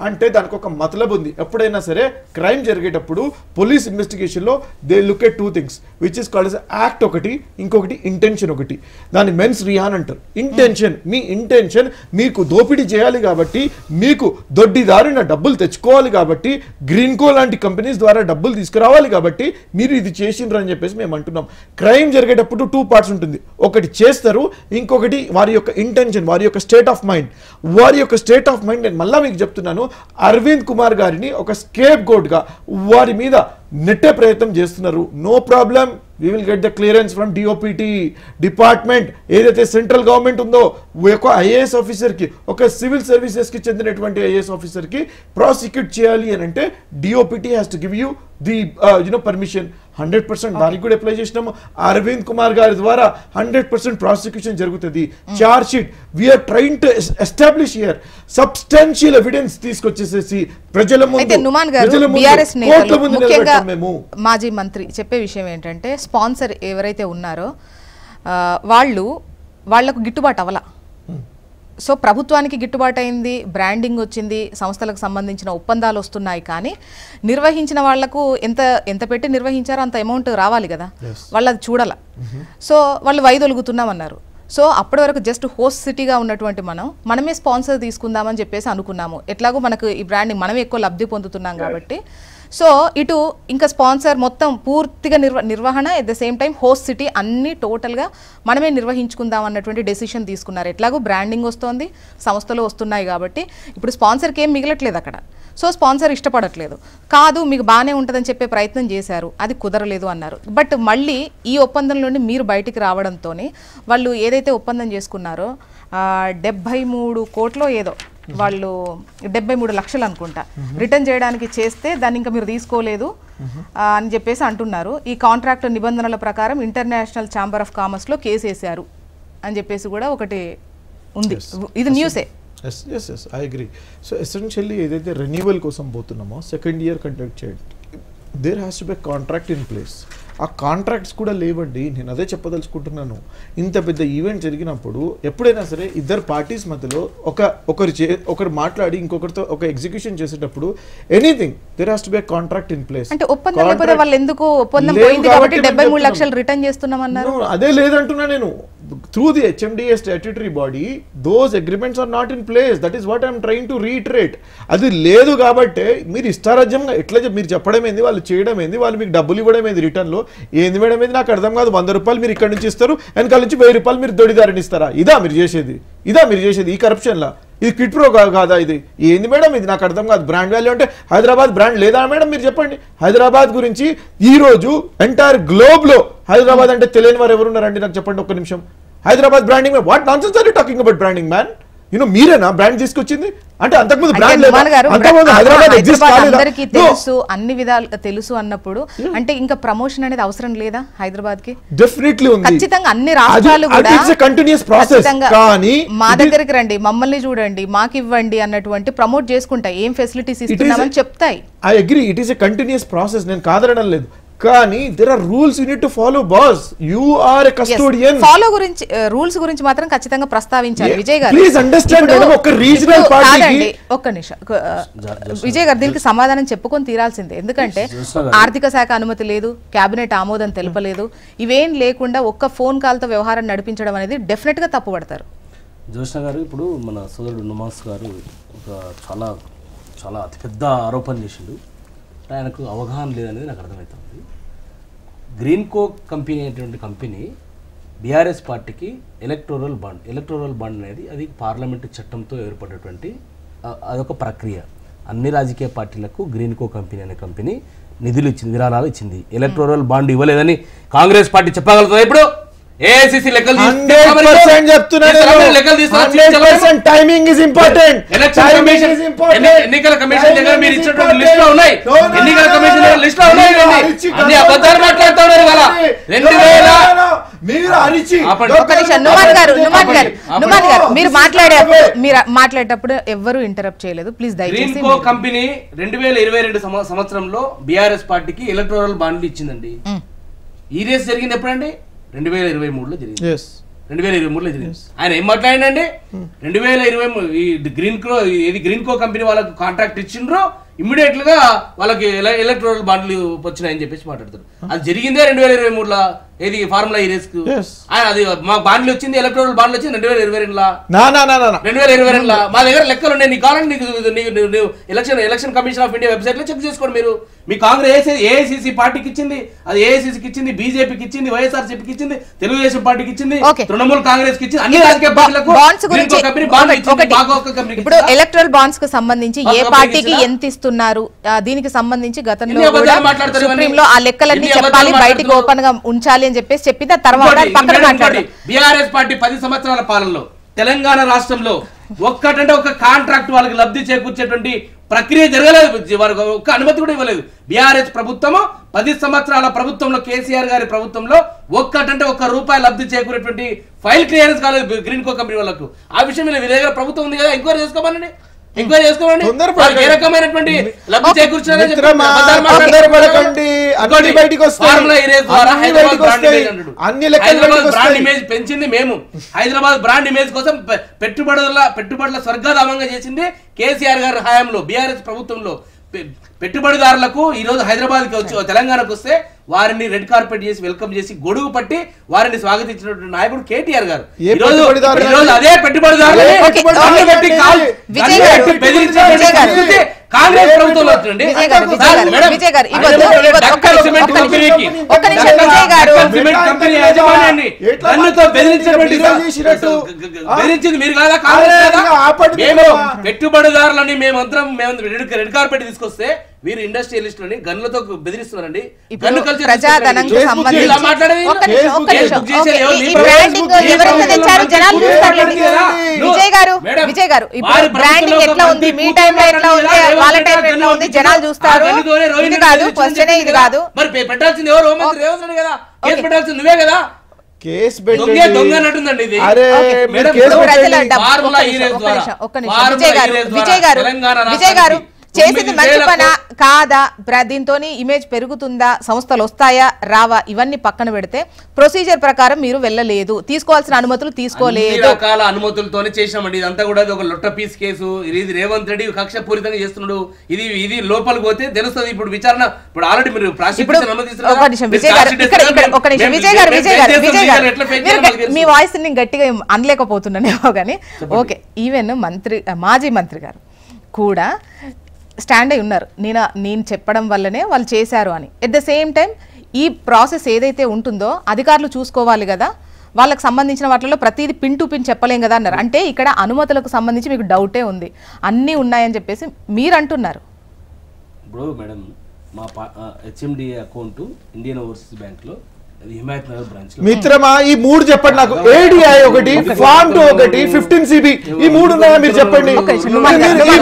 అంటే దానికి ఒక మతలబ్ ఉంది. ఎప్పుడైనా సరే క్రైమ్ జరిగేటప్పుడు పోలీస్ ఇన్వెస్టిగేషన్ లో they look at 2 things which is called as act ఒకటి, ఇంకొకటి ఇంటెన్షన్ ఒకటి. దాన్ని మెన్స్ రియాన్ అంటారు. ఇంటెన్షన్, మీ ఇంటెన్షన్ మీకు దోపిడీ చేయాలి కాబట్టి, మీకు దొడ్డిదారిన డబ్బులు తెచ్చుకోవాలి కాబట్టి, గ్రీన్ కో లాంటి కంపెనీస్ ద్వారా డబ్బులు తీసుకురావాలి కాబట్టి మీరు ఇది చేసిండ్రు అని చెప్పేసి మేము అంటున్నాం. క్రైమ్ జరిగేటప్పుడు 2 parts ఉంటుంది. ఒకటి చేస్తారు, ఇంకొకటి వారి యొక్క ఇంటెన్షన్, వారి యొక్క స్టేట్ ఆఫ్ మైండ్. వారి యొక్క స్టేట్ ఆఫ్ మైండ్ నేను మళ్ళా మీకు చెప్తున్నాను, అరవింద్ కుమార్ గారిని ఒక స్కేప్ గోట్ గా వారి మీద నెట్టే ప్రయత్నం చేస్తున్నారు. No problem, we will get the clearance from DOPT department. ఏదైతే సెంట్రల్ గవర్నమెంట్ ఉందో, ఒక ఐఏఎస్ ఆఫీసర్ కి, ఒక సివిల్ సర్వీసెస్ కి చెందినటువంటి ఐఏఎస్ ఆఫీసర్ కి ప్రాసిక్యూట్ చేయాలి అని అంటే DOPT has to give you the permission. 100% దానికి కూడా అప్లై చేసినాము. అరవింద్ కుమార్ గారి ద్వారా 100% ప్రాసిక్యూషన్ జరుగుతుంది. Charge sheet we're trying to establish here substantial evidence తీసుకొచ్చేసేసి ప్రజల ముందు, మాజీ మంత్రి చెప్పే విషయం ఏంటంటే, స్పాన్సర్ ఎవరైతే ఉన్నారో వాళ్లకు గిట్టుబాటు అవ్వాల. సో ప్రభుత్వానికి గిట్టుబాటు అయింది, బ్రాండింగ్ వచ్చింది, సంస్థలకు సంబంధించిన ఒప్పందాలు వస్తున్నాయి, కానీ నిర్వహించిన వాళ్లకు ఎంత పెట్టి నిర్వహించారో అంత అమౌంట్ రావాలి కదా, వాళ్ళు అది చూడాల. సో వాళ్ళు వైదొలుగుతున్నామన్నారు. సో అప్పటి వరకు జస్ట్ హోస్ట్ సిటీగా ఉన్నటువంటి మనమే స్పాన్సర్ తీసుకుందామని చెప్పేసి అనుకున్నాము. ఎట్లాగో మనకు ఈ బ్రాండింగ్ మనమే ఎక్కువ లబ్ధి పొందుతున్నాం కాబట్టి. సో ఇటు ఇంకా స్పాన్సర్ మొత్తం పూర్తిగా నిర్వహణ, at the same time host city అన్ని టోటల్గా మనమే నిర్వహించుకుందాం అన్నటువంటి డెసిషన్ తీసుకున్నారు. ఎట్లాగో బ్రాండింగ్ వస్తుంది, సంస్థలు వస్తున్నాయి కాబట్టి ఇప్పుడు స్పాన్సర్కి ఏం మిగలట్లేదు అక్కడ. సో స్పాన్సర్ ఇష్టపడట్లేదు, కాదు మీకు బాగానే ఉంటుందని చెప్పే ప్రయత్నం చేశారు, అది కుదరలేదు అన్నారు. బట్ మళ్ళీ ఈ ఒప్పందం నుండి మీరు బయటికి రావడంతో వాళ్ళు ఏదైతే ఒప్పందం చేసుకున్నారో 73 కోట్లు ఏదో వాళ్ళు 73 లక్షలు అనుకుంటా రిటర్న్ చేయడానికి చేస్తే దాన్ని ఇంకా మీరు తీసుకోలేదు అని చెప్పేసి అంటున్నారు. ఈ కాంట్రాక్ట్ నిబంధనల ప్రకారం ఇంటర్నేషనల్ ఛాంబర్ ఆఫ్ కామర్స్ లో కేసు వేశారు అని చెప్పేసి కూడా ఒకటి ఉంది. ఇది న్యూసే. yes I agree. So essentially ఏదైతే రెన్యూవల్ కోసం పోతున్నామో సెకండ్ ఇయర్ కండక్ట్ చేయండి, there has to be contract in place. ఆ కాంట్రాక్ట్స్ కూడా లేవండి. నేను అదే చెప్పదలుచుకుంటున్నాను. ఇంత పెద్ద ఈవెంట్ జరిగినప్పుడు ఎప్పుడైనా సరే ఇద్దరు పార్టీస్ మధ్యలో ఒకరు మాట్లాడి ఇంకొకరితో ఒక ఎగ్జిక్యూషన్ చేసేటప్పుడు anything there has to be contract in place. అంటే ఒప్పందం లేకపోతే వాళ్ళు ఎందుకు ఒప్పందం పోయింది కాబట్టి 73 లక్షలు రిటర్న్ చేస్తున్నామన్నారు? అదే లేదంటున్నా నేను. through the HMDA statutory body, those agreements are not in place. That is what I am trying to reiterate. అది లేదు కాబట్టి మీరు ఇష్టారాజ్యంగా ఎట్లా మీరు చెప్పడం ఏంది, వాళ్ళు చేయడం ఏంది, వాళ్ళు మీకు డబ్బులు ఇవ్వడం ఏంది, రిటర్న్లో ఏంది మేడం ఏంది నాకు అర్థం కాదు. 100 రూపాయలు మీరు ఇక్కడ నుంచి ఇస్తారు, వెనకాల నుంచి 1000 రూపాయలు మీరు దొడిదారిని ఇస్తారా? ఇదా మీరు చేసేది ఈ కరప్షన్లా? ఇది క్విట్ ప్రో కాదా? ఇది ఏంది మేడం? ఇది నాకు అర్థం కాదు. బ్రాండ్ వాల్యూ అంటే హైదరాబాద్ బ్రాండ్ లేదా మేడం? మీరు చెప్పండి. హైదరాబాద్ గురించి ఈ రోజు ఎంటైర్ గ్లోబ్ లో హైదరాబాద్ అంటే తెలియని వారు ఎవరున్నారండి నాకు చెప్పండి ఒక్క నిమిషం. Hyderabad branding, what nonsense are you talking about branding man? మీరేనా బ్రాండ్ తీసుకొచ్చింది? అంటే అంతకుముందు బ్రాండ్ లేదా? హైదరాబాద్ ఎగ్జిస్ట్ కాలేదా? అందరికీ తెలుసు, అన్ని విధాలు తెలుసు అన్నప్పుడు అంటే ఇంకా ప్రమోషన్ అనేది అవసరం లేదా హైదరాబాద్ కి? డెఫినెట్లీ ఉంది. ఖచ్చితంగా అన్ని రాష్ట్రాలు కూడా ఇట్స్ ఎ కంటిన్యూస్ ప్రాసెస్. కానీ మా దగ్గరికి రండి, మమ్మల్ని చూడండి, మాకు ఇవ్వండి అన్నటువంటి ప్రమోట్ చేసుకుంటాయి, ఏం ఫెసిలిటీస్ ఇస్తున్నామని చెప్తాయి. I agree, it is a continuous process, నేను కాదనడం లేదు. కానీ there are rules you need to follow, boss. You are a custodian. Follow గురించి రూల్స్ గురించి మాత్రం ఖచ్చితంగా ప్రస్తావించాలి విజయ్ గారు. ప్లీజ్ అండర్స్టాండ్ మేడం, ఒక రీజనల్ పార్టీకి ఒక్క నిమిషం విజయ్ గారు దీనికి సమాధానం చెప్పుకొని తీరాల్సిందే. ఎందుకంటే ఆర్థిక శాఖ అనుమతి లేదు, కేబినెట్ ఆమోదం తెలపలేదు, ఇవేం లేకుండా ఒక్క ఫోన్ కాల్ తో వ్యవహారం నడిపించడం అనేది డెఫినెట్ గా తప్పుపడతారు. జోష్న గారు, ఇప్పుడు మన సోదరుడు నుమాస్ గారు ఒక చాలా చాలా అతిపెద్ద ఆరోపణ చేసిండు. ఆయనకు అవగాహన లేదనేది నాకు అర్థమవుతుంది. గ్రీన్కో కంపెనీ అనేటువంటి కంపెనీ బీఆర్ఎస్ పార్టీకి ఎలక్టోరల్ బాండ్ అనేది అది పార్లమెంటు చట్టంతో ఏర్పడినటువంటి అదొక ప్రక్రియ. అన్ని రాజకీయ పార్టీలకు గ్రీన్కో కంపెనీ అనే కంపెనీ నిధులు ఇచ్చింది, విరాళాలు ఇచ్చింది. ఎలక్టోరల్ బాండ్ ఇవ్వలేదని కాంగ్రెస్ పార్టీ చెప్పగలుగుతుంది. ఇప్పుడు ఏఐసిసి లెక్కలు 100% చెప్తున్నాను. 100% టైమింగ్ ఇస్ ఇంపార్టెంట్. ఎన్నికల కమిషన్ దగ్గర మీరు ఇచ్చినటువంటి లిస్ట్ లో ఉన్నాయి, ఎన్నికల కమిషన్ దగ్గర లిస్ట్ లో ఉన్నాయి, అన్ని అబద్ధాలు మాట్లాడుతూ ఉన్నారు. ఇవాళ 2000 మీరు అరిచి నుమాన్ గారు మీరు మాట్లాడేటప్పుడు ఎవరు ఇంటరప్ట్ చేయలేదు ప్లీజ్ దయచేసి. గ్రీన్కో కంపెనీ 2022 సంవత్సరంలో బీఆర్ఎస్ పార్టీకి ఎలక్టోరల్ బాండ్లు ఇచ్చిందండి. ఈ రేస్ జరిగింది ఎప్పుడండి? 2023లో జరిగింది. 2023లో జరిగింది. ఆయన ఏం మాట్లాడిండండి? 2020 గ్రీన్కో కంపెనీ వాళ్ళకు కాంట్రాక్ట్ ఇచ్చిండ్రు, ఇమ్మీడియట్ గా వాళ్ళకి ఎలక్ట్రల్ బాండ్లు వచ్చినాయని చెప్పేసి మాట్లాడతారు. అది జరిగిందే 2023లో. ఏది ఫార్ములా ఈ రేస్ కు అది మా బాండ్లు వచ్చింది, ఎలక్ట్రల్ బాండ్లు వచ్చింది 2022లో. 2022లో మా దగ్గర లెక్కలు ఉన్నాయి. నీకు కావాలంటే నీకు election commission of India website లో చెక్ చేసుకోండి. మీరు మీ కాంగ్రెస్ ఏఐసిసి పార్టీకి ఇచ్చింది, అది ఏఐసిసికి ఇచ్చింది, బీజేపీకి ఇచ్చింది, వైఎస్ఆర్సీపీకి ఇచ్చింది, తెలుగుదేశం పార్టీకి ఇచ్చింది, తృణమూల్ కాంగ్రెస్ కి ఇచ్చింది, అన్ని రాజకీయ పార్టీలకు ఇప్పుడు ఎలక్ట్రల్ బాండ్స్ కు సంబంధించి ఏ పార్టీకి ఎంత ఇస్తున్నారు దీనికి సంబంధించి గతంలో సుప్రీంలో ఆ లెక్కలన్నీ చెప్పాలి, బయటికి ఓపెన్ గా ఉంచాలి అని చెప్పేసి చెప్పిన తర్వాత పక్కన మాట్లాడారు. బీఆర్ఎస్ పార్టీ 10 సంవత్సరాల పాలనలో తెలంగాణ రాష్ట్రంలో ఒక్కటంటే ఒక కాంట్రాక్ట్ వాళ్ళకి లబ్ధి చేకూర్చేటువంటి ప్రక్రియ జరగలేదు. వారికి ఒక్క అనుమతి కూడా ఇవ్వలేదు. బీఆర్ఎస్ ప్రభుత్వము 10 సంవత్సరాల ప్రభుత్వంలో, కేసీఆర్ గారి ప్రభుత్వంలో ఒక్కటంటే ₹1 లబ్ధి చేకూరేటువంటి ఫైల్ క్లియరెన్స్ కాలేదు గ్రీన్కో కంపెనీ వాళ్ళకు. ఆ విషయం మీద వీళ్ళ దగ్గర ప్రభుత్వం ఉంది కదా, ఎంక్వైరీ చేసుకోమనండి. ఎంక్వైరీ చేసుకోండి. ఏ రకమైనటువంటి లబ్ధి చేకూర్చారని బ్రాండ్ ఇమేజ్ పెంచింది మేము. హైదరాబాద్ బ్రాండ్ ఇమేజ్ కోసం పెట్టుబడుల స్వర్గధామంగా చేసింది కేసీఆర్ గారి హయాంలో, బీఆర్ఎస్ ప్రభుత్వంలో. పెట్టుబడిదారులకు ఈ రోజు హైదరాబాద్ కి వచ్చి తెలంగాణకు వస్తే వారిని రెడ్ కార్పెట్ చేసి వెల్కమ్ చేసి గొడుగు పట్టి వారిని స్వాగతించినటువంటి నాయకుడు కేటీఆర్ గారు. ఈ రోజు అదే పెట్టుబడిదారులు కాంగ్రెస్ ప్రభుత్వంలో వచ్చింది. బెదిరించింది మీరు కాదా, కాంగ్రెస్ కాదా? మేము పెట్టుబడిదారులని మేమందరం రెడ్ కార్పెట్ తీసుకొస్తే మీరు ఇండస్ట్రియలిస్టులని గన్నులతో బెదిరిస్తున్నారండి. గన్ను కలిసి విజయ్ గారు ఇప్పుడు బ్రాండింగ్ ఎట్లా ఉంది, మీ టైంలో ఎట్లా ఉంది, వాళ్ళ టైంలో ఎట్లా ఉంది, జనాలు చూస్తారు. ఇది కాదు క్వశ్చన్, ఇది కాదు. మరి పెట్టాల్సింది ఎవరు? హోంమంత్రి రేవంత్ రెడ్డి కదా. కేసు పెట్టాల్సింది నువ్వే కదా. విజయ్ గారు చేసింది మంచి పని కాదా, దీంతో ఇమేజ్ పెరుగుతుందా, సంస్థలు వస్తాయా రావా, ఇవన్నీ పక్కన పెడితే ప్రొసీజర్ ప్రకారం మీరు వెళ్ళలేదు, తీసుకోవాల్సిన అనుమతులు తీసుకోలేదు. రకాల అనుమతులతోనే చేసినామండి. ఇదంతా కూడా ఒక లొట్ట పీస్ కేసు. ఇది రేవంత్ రెడ్డి కక్షపూరితంగా చేస్తున్నాడు. ఇది లోపలికి పోతే తెలుస్తుంది. ఇప్పుడు విచారణ ఇప్పుడు ఆల్రెడీ మీరు మీ వాయిస్ నేను గట్టిగా అనలేకపోతున్నానేమో కానీ ఓకే. ఈవెన్ మాజీ మంత్రి గారు కూడా స్టాండ్ అయి ఉన్నారు, నేను చెప్పడం వల్లనే వాళ్ళు చేశారు అని. ఎట్ ద సేమ్ టైం ఈ ప్రాసెస్ ఏదైతే ఉంటుందో అధికారులు చూసుకోవాలి కదా, వాళ్ళకి సంబంధించిన వాటిలో ప్రతిదీ పిన్ టు పిన్ చెప్పలేం కదా అన్నారు. అంటే ఇక్కడ అనుమతులకు సంబంధించి మీకు డౌటే ఉంది, అన్నీ ఉన్నాయని చెప్పేసి మీరు అంటున్నారు. ఇప్పుడు మేడం మా హెచ్ఎండి అకౌంట్ ఇండియన్ ఓవర్సీస్ బ్యాంక్లో మిత్రమా ఈ 3 చెప్పండి నాకు. ఏడిఐ ఒకటి, ఫార్మ్ 2 ఒకటి, 15 CB ఈ 3 ఉన్నాయా మీరు చెప్పండి. ఈ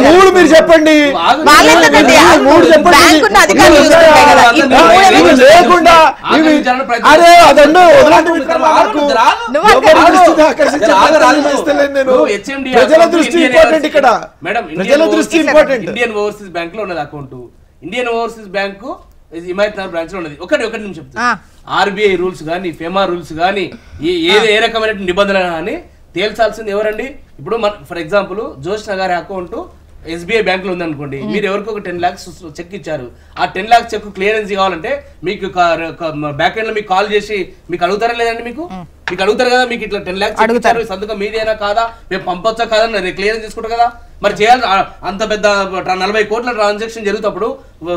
3 మీరు చెప్పండి. లేకుండా అరే అదన్ను ప్రజల దృష్టి ఇంపార్టెంట్. ఇక్కడ ప్రజల దృష్టి ఇంపార్టెంట్. ఇండియన్ ఓవర్సీస్ బ్యాంక్ లో ఉన్నది account. Indian overseas bank Himayatnagar branch లో ఉన్నది. ఒకటి నేను చెప్తాను, ఆర్బీఐ రూల్స్ కానీ ఫెమా రూల్స్ కానీ ఏ రకమైన నిబంధన కానీ తేల్చాల్సింది ఎవరండి? ఇప్పుడు ఫర్ ఎగ్జాంపుల్ జోష్న గారి అకౌంట్ SBI బ్యాంక్ లో ఉంది అనుకోండి, మీరు ఎవరికి ఒక 10 lakhs చెక్ ఇచ్చారు, ఆ 10 lakhs చెక్ క్లియరెన్స్ కావాలంటే మీకు బ్యాక్ ఎండ్ లో మీకు కాల్ చేసి మీకు అడుగుతారా లేదండి? మీకు అడుగుతారు కదా, మీకు ఇట్లా 10 lakhs అడుగుతారు, సంతకం మీదేనా కాదా, మేము పంపొచ్చా కాదా క్లియరెన్స్ తీసుకుంటారు కదా. మరి చేయాలి, అంత పెద్ద 40 కోట్ల ట్రాన్సాక్షన్ జరుగుతప్పుడు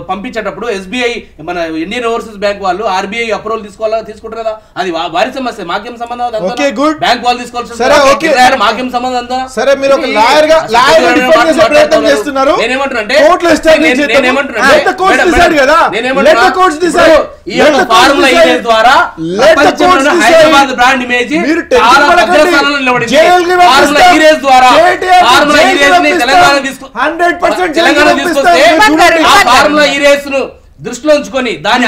పంపించేటప్పుడు SBI మన ఇండియన్ ఓవర్సీస్ బ్యాంక్ వాళ్ళు RBI అప్రూవల్ తీసుకుంటారు కదా, అది వారి సమస్య, మాకేం సంబంధం? బ్యాంక్ వాళ్ళు తీసుకోవాల్సిన మాకేం సంబంధం? హైదరాబాద్ బ్రాండ్ ఇమేజ్ తెలంగాణ తీసుకొస్తే ఫార్ములా ఈ రేస్ ను దృష్టిలో ఉంచుకొని దాన్ని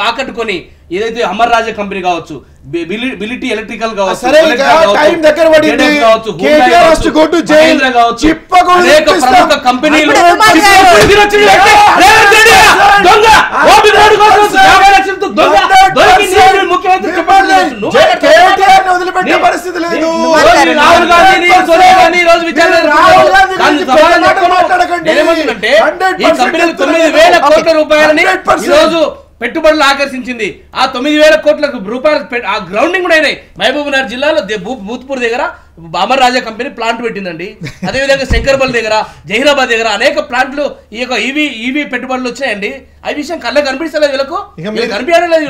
ఆకట్టుకొని ఏదైతే అమర్ రాజా కంపెనీ కావచ్చు, బిలిటీ ఎలక్ట్రికల్ కావచ్చు, అనేక ప్రముఖ కంపెనీలు ఏమంటుందంటే ఈ కంపెనీలు 9,000 కోట్ల రూపాయలని ఈరోజు పెట్టుబడులు ఆకర్షించింది. ఆ 9,000 కోట్ల రూపాయలు ఆ గ్రౌండింగ్ కూడా అయినాయి. మహబూబ్నగర్ జిల్లాలో భూత్పూర్ దగ్గర అమర్ రాజా కంపెనీ ప్లాంట్ పెట్టిందండి. అదేవిధంగా శంకర్పల్ దగ్గర, జహీరాబాద్ దగ్గర అనేక ప్లాంట్లు ఈ యొక్క ఈవీ పెట్టుబడులు వచ్చాయండి. ఆ విషయం కళ్ళకి కనిపిస్తలేదు, వీళ్ళకు కనిపించలేదు.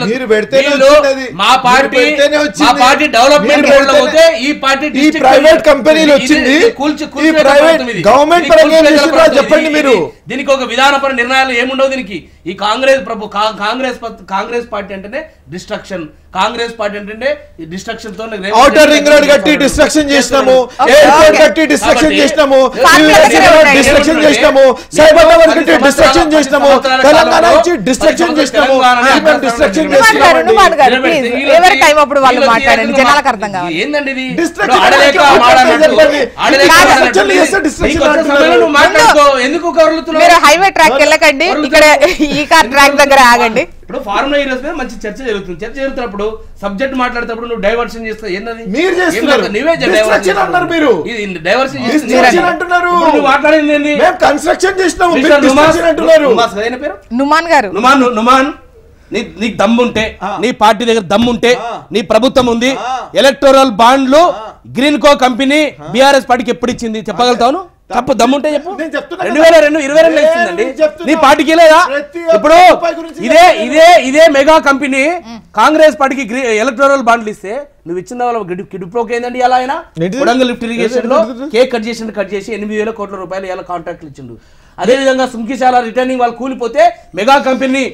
మా పార్టీ డెవలప్మెంట్ బోర్డు లో పోతే ఈ పార్టీ ప్రైవేట్ కంపెనీలు వచ్చింది, చెప్పండి మీరు. దీనికి ఒక విధానపర నిర్ణయాలు ఏముండవు దీనికి. ఈ కాంగ్రెస్ పార్టీ అంటేనే డిస్ట్రక్షన్, కాంగ్రెస్ పార్టీ అంటే డిస్ట్రక్షన్ తో ఔటర్ రింగ్ రోడ్ కట్టి డిస్ట్రక్షన్ చేసినాము, ఎయిర్పోర్ట్ కట్టి డిస్ట్రక్షన్ చేసినాము, డిస్ట్రక్షన్ చేసినాము, సైబర్ టవర్ కట్టి డిస్ట్రక్షన్ చేసినాము, తెలంగాణ ఇచ్చి డిస్ట్రక్షన్ చేసినాము, డిస్ట్రక్షన్ చేసినాము. ఎవరి టైం అప్పుడు వాళ్ళు మాట్లాడండి, జనాలకు అర్థం కావాలి. ఏందండి ఇది? ఎందుకు మీరు హైవే ట్రాక్ వెళ్ళకండి, ఇక్కడ ఈ కార్ ట్రాక్ దగ్గర ఆగండి. ఇప్పుడు ఫార్ములా ఈ రోజు మీద మంచి చర్చ జరుగుతున్నప్పుడు సబ్జెక్ట్ మాట్లాడేటప్పుడు నువ్వు డైవర్షన్ చేస్తా ఏంటది? నుమాన్ గారు, నుమాన్ నీకు దమ్ముంటే, నీ పార్టీ దగ్గర దమ్ముంటే, నీ ప్రభుత్వం ఉంది, ఎలక్టోరల్ బాండ్లు గ్రీన్ కో కంపెనీ బీఆర్ఎస్ పార్టీకి ఎప్పుడు ఇచ్చింది చెప్పగలుగుతాను? తప్పు దమ్ముంటే చెప్పు. 2022 ఇస్తుందండి, నీ పార్టీకి లేదా? ఇప్పుడు ఇదే మెగా కంపెనీ కాంగ్రెస్ పార్టీకి ఎలక్టోరల్ బాండ్లు ఇస్తే నువ్వు ఇచ్చిన వాళ్ళ గిడిప్రోక్ ఏందండి? ఎలా అయినా కొడంగల్ లిఫ్ట్ ఇరిగేషన్ లో కేక్ కట్ చేసి 8,000 కోట్ల రూపాయలు ఎలా కాంట్రాక్ట్లు ఇచ్చిండు. అదేవిధంగా సుంకిశాల రిటర్నింగ్ వాళ్ళు కూలిపోతే మెగా కంపెనీ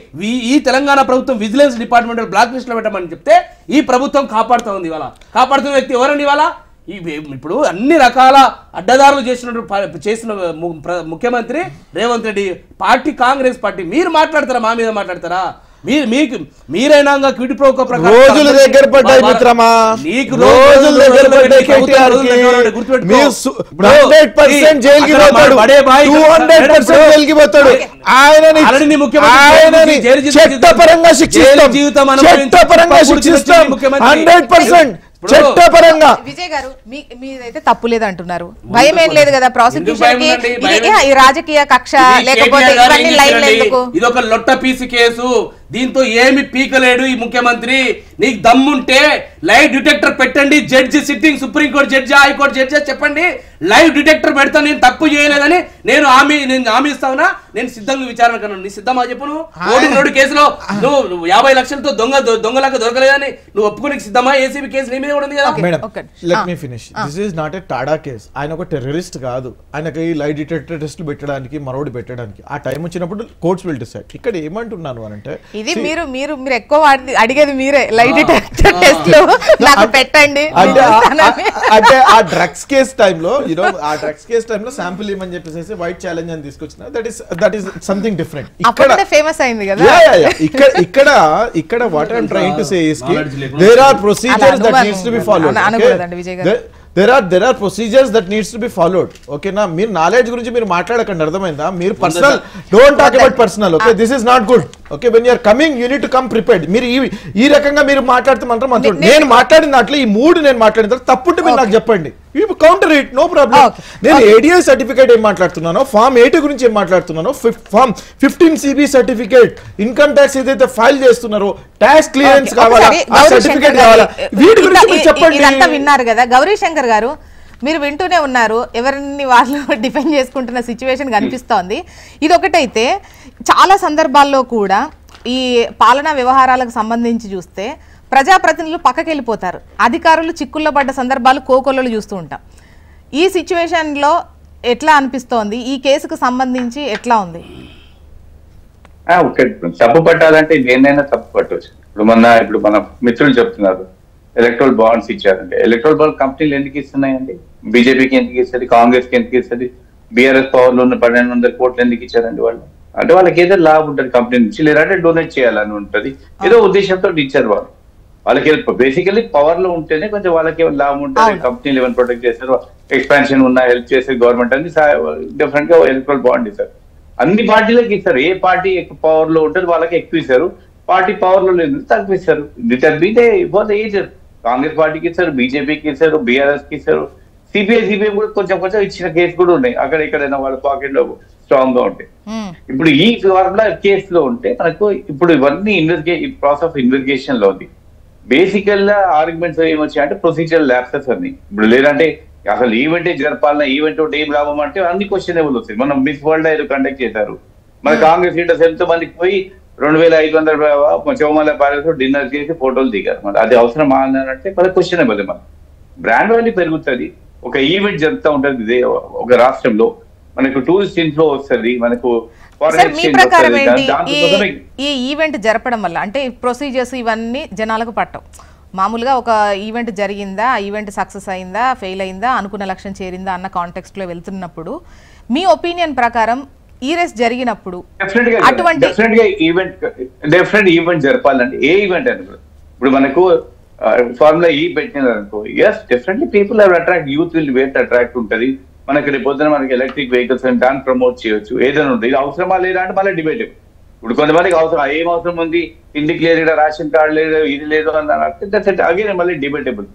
ఈ తెలంగాణ ప్రభుత్వం విజిలెన్స్ డిపార్ట్మెంట్ బ్లాక్ లిస్ట్ లో పెట్టమని చెప్తే ఈ ప్రభుత్వం కాపాడుతూ ఉంది. ఇవాళ కాపాడుతున్న వ్యక్తి ఎవరండి? ఇవాళ ఇప్పుడు అన్ని రకాల అడ్డదారులు చేసిన ముఖ్యమంత్రి రేవంత్ రెడ్డి, పార్టీ కాంగ్రెస్ పార్టీ. మీరు మాట్లాడతారా? మా మీద మాట్లాడతారా? మీరైనా రోజులు దగ్గర పడ్డాయి మిత్రమా, నీకు రోజులు దగ్గర పడ్డాయి. చట్టపరంగా శిక్షిస్తాం, చట్టపరంగా శిక్షిస్తాం 100%. చట్టపరంగా. విజయ్ గారు మీదైతే తప్పు లేదు అంటున్నారు, భయం ఏం లేదు కదా ప్రాసిక్యూషన్ కి? రాజకీయ కక్ష లేకపోతే ఇది ఒక లొట్ట పీసు కేసు, దీంతో ఏమి పీకలేడు ఈ ముఖ్యమంత్రి. నీకు దమ్ముంటే లైవ్ డిటెక్టర్ పెట్టండి, judge sitting supreme court judge, high court judge చెప్పండి, లైవ్ డిటెక్టర్ పెడతా, నేను తప్పు చేయలేదని నేను హామీ ఇస్తావునా? నేను సిద్ధంగా విచారణ కన్నా నీ సిద్ధమా చెప్పు? నువ్వు ఓడి కేసులో నువ్వు 50 లక్షలతో దొంగలాగా దొరకలేదని నువ్వు ఒప్పుకోనికి సిద్ధమా? ఏసీబీ కేసు నీ మీద కూడా ఉంది కదా. Let me finish. This is not a Tada case. ఆయన ఒక టెర్రరిస్ట్ కాదు, ఆయనకి లైవ్ డిటెక్టర్ టెస్ట్లు పెట్టడానికి మరోడి పెట్టడానికి ఆ టైం వచ్చినప్పుడు కోర్ట్స్ విల్ డిసైడ్. ఇక్కడ ఏమంటున్నాను అని అంటే ఇది మీరు ఎక్కువ అడిగేది మీరే, లైవ్ డిటెక్టర్ టెస్ట్లు నాకు పెట్టండి అంటే ఆ డ్రగ్స్ కేస్ టైంలో ఆ డ్రగ్స్ కేస్ టైంలో శాంపుల్ ఇవ్వమని చెప్పేసి వైట్ ఛాలెంజ్ అని తీసుకొచ్చిన దట్ ఈస్ సంథింగ్ డిఫరెంట్. ఇక్కడ ఫేమస్ అయింది కదా. ఇక్కడ what I am trying to say is కి there are procedures that needs to be followed. there are procedures that needs to be followed. Okay na, మీరు నాలెడ్జ్ గురించి మీరు మాట్లాడకండి, అర్థమైందా? మీరు personal, don't talk about personal. Okay, this is not good. Okay, when you're coming you need to come prepared. మీరు ఈ రకంగా మీరు మాట్లాడుతామంటారు మంత్రులు. నేను మాట్లాడిన దాంట్లో ఈ 3 నేను మాట్లాడిన తర్వాత తప్పుంటే మీరు నాకు చెప్పండి, you counter it, no problem. నేను ఏడిఐ సర్టిఫికేట్ ఏం మాట్లాడుతున్నానో, ఫామ్ 8 గురించి ఏం మాట్లాడుతున్నానో, form 15CB certificate, income tax ఏదైతే ఫైల్ చేస్తున్నారో, ట్యాక్స్ క్లియరెన్స్ కావాలా, ఆ సర్టిఫికేట్ కావాలా, వీటి గురించి మీరు చెప్పండి. ఇదంతా విన్నారు కదా గౌరీ శంకర్ గారు, మీరు వింటూనే ఉన్నారు, ఎవరిని వాళ్ళు డిఫెండ్ చేసుకుంటున్న సిచ్యువేషన్ కనిపిస్తోంది. ఇది ఒకటైతే చాలా సందర్భాల్లో కూడా ఈ పాలనా వ్యవహారాలకు సంబంధించి చూస్తే ప్రజాప్రతినిధులు పక్కకి వెళ్ళిపోతారు, అధికారులు చిక్కుల్లో పడ్డ సందర్భాలు కోకొల్లలు చూస్తూ ఉంటాం. ఈ సిచ్యువేషన్లో ఎట్లా అనిపిస్తోంది, ఈ కేసుకు సంబంధించి ఎట్లా ఉంది? తప్పు పట్టాలంటే దేన్నైనా తప్పు పట్టవచ్చు. ఇప్పుడు మన మిత్రులు చెప్తున్నారు ఎలక్ట్రల్ బాండ్స్ ఇచ్చారంటే, ఎలక్ట్రల్ బాండ్ కంపెనీలు ఎందుకు ఇస్తున్నాయండి? బీజేపీకి ఎందుకు ఇస్తుంది, కాంగ్రెస్ కి ఎందుకు ఇస్తుంది, బీఆర్ఎస్ పవర్ లో ఉన్న 1200 కోట్లు ఎందుకు ఇచ్చారండి వాళ్ళు? అంటే వాళ్ళకి ఏదో లాభం ఉంటుంది కంపెనీ నుంచి, లేదంటే డొనేట్ చేయాలని ఉంటుంది, ఏదో ఉద్దేశంతో ఇచ్చారు వాళ్ళు. వాళ్ళకి బేసికలీ పవర్ లో ఉంటేనే కొంచెం వాళ్ళకి లాభం ఉంటుంది, కంపెనీలు ఏమైనా ప్రొటెక్ట్ చేస్తారు, ఎక్స్పాన్షన్ ఉన్నా హెల్ప్ చేసే గవర్నమెంట్ అని డిఫరెంట్ గా ఎలక్ట్రల్ బాండ్ ఇస్తారు. అన్ని పార్టీలకు ఇస్తారు, ఏ పార్టీ ఎక్కువ పవర్ లో ఉంటుంది వాళ్ళకి ఎక్కువ ఇస్తారు, పార్టీ పవర్ లో లేదు తక్కువ ఇస్తారు. కాంగ్రెస్ పార్టీకి ఇస్తారు, బీజేపీకి ఇస్తారు, బీఆర్ఎస్ కి ఇస్తారు, సిపిఐ కూడా కొంచెం ఇచ్చిన కేసు కూడా ఉన్నాయి, అక్కడ ఎక్కడైనా వాళ్ళ పాకెట్ లో స్ట్రాంగ్ గా ఉంటాయి. ఇప్పుడు ఈ ఫార్ములా కేసులో ఉంటే మనకు ఇప్పుడు ఇవన్నీ ప్రాసెస్ ఆఫ్ ఇన్వెస్టిగేషన్ లో ఉంది. బేసికల్ గా ఆర్గ్యుమెంట్స్ ఏమొచ్చాయంటే ప్రొసీజర్ ల్యాప్సెస్ అన్ని. ఇప్పుడు లేదంటే అసలు ఈవెంటే జరపాలన్నా, ఈవెంట్ ఒకటి ఏం లాభం అంటే అన్ని క్వశ్చనబుల్ వస్తాయి. మనం మిస్ వరల్డ్ ఏదో కండక్ట్ చేశారు, మన కాంగ్రెస్ లీడర్స్ ఎంతో మందికి పోయి 2500 చౌమల ప్యాలెస్ డిన్నర్ చేసి ఫోటోలు దిగారు. మరి అది అవసరం అంటే మరి క్వశ్చనబుల్. మన బ్రాండ్ వాల్యూ పెరుగుతుంది, ఒక ఈవెంట్ జరుగుతూ ఉంటుంది ఒక రాష్ట్రంలో, మనకు టూరిస్ట్ ఇన్ఫ్లో వస్తుంది, మనకు మీ ప్రకారం ఏంటి ఈ ఈవెంట్ జరపడం వల్ల? అంటే ప్రొసీజర్స్ ఇవన్నీ జనాలకు పట్టవు. మామూలుగా ఒక ఈవెంట్ జరిగిందా, ఆ ఈవెంట్ సక్సెస్ అయిందా, ఫెయిల్ అయిందా, అనుకున్న లక్ష్యం చేరిందా అన్న కాంటెక్స్ట్ లో వెళ్తున్నప్పుడు మీ ఒపీనియన్ ప్రకారం ఈ రేస్ జరిగినప్పుడు అటువంటి ఈవెంట్ జరపాలంటే ఏ ఈవెంట్ అని ఇప్పుడు మనకు ఫార్ములా ఈ పెట్టినారనుకో, yes definitely people have attract, youth will wait attract ఉంటుంది. మనకి రేపు పొద్దున మనకి ఎలక్ట్రిక్ వెహికల్స్ అని దాన్ని ప్రమోట్ చేయొచ్చు, ఏదైనా ఉంటుంది. ఇది అవసరమా లేదా అంటే మళ్ళీ డిబేట్. ఇప్పుడు కొంతమందికి అవసరం, ఏం అవసరం ఉంది, ఇంటికి లేదు, రేషన్ కార్డు లేదు, ఇది లేదు అన్నారు, అగైన్ మళ్ళీ డిబేటబుల్.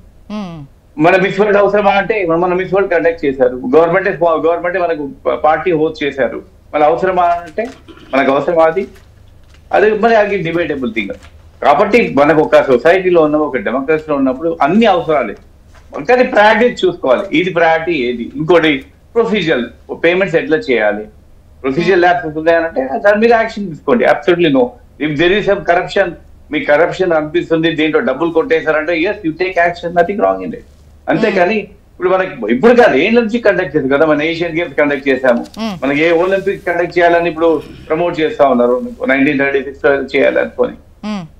మన మిస్ వరల్డ్ అవసరమా అంటే మన మిస్ వరల్డ్ కండక్ట్ చేశారు, గవర్నమెంటే మనకు పార్టీ హోస్ట్ చేశారు, మళ్ళీ అవసరమా అంటే మనకు అవసరమా అది మరి అది డిబేటబుల్ థింగ్. కాబట్టి మనకు ఒక సొసైటీలో ఉన్న, ఒక డెమోక్రసీలో ఉన్నప్పుడు అన్ని అవసరాలే, కానీ ప్రయారిటీ చూసుకోవాలి, ఇది ప్రయారిటీ ఏది. ఇంకోటి ప్రొసీజర్ పేమెంట్స్ ఎట్లా చేయాలి, ప్రొసీజర్ ల్యాబ్స్ ఉన్నాయంటే దాని మీద యాక్షన్ తీసుకోండి. Absolutely no. If there is some corruption, మీకు కరప్షన్ అనిపిస్తుంది, దీంట్లో డబ్బులు కొట్టేశారంటే yes you take action, nothing wrong in it. అంతేకాని ఇప్పుడు మనకి ఇప్పుడు కాదు, ఏం నుంచి కండక్ట్ చేసాం కదా, మన ఏషియన్ గేమ్స్ కండక్ట్ చేసాము, మనకి ఏ ఒలింపిక్స్ కండక్ట్ చేయాలని ఇప్పుడు ప్రమోట్ చేస్తా ఉన్నారు 1936 చేయాలనుకొని.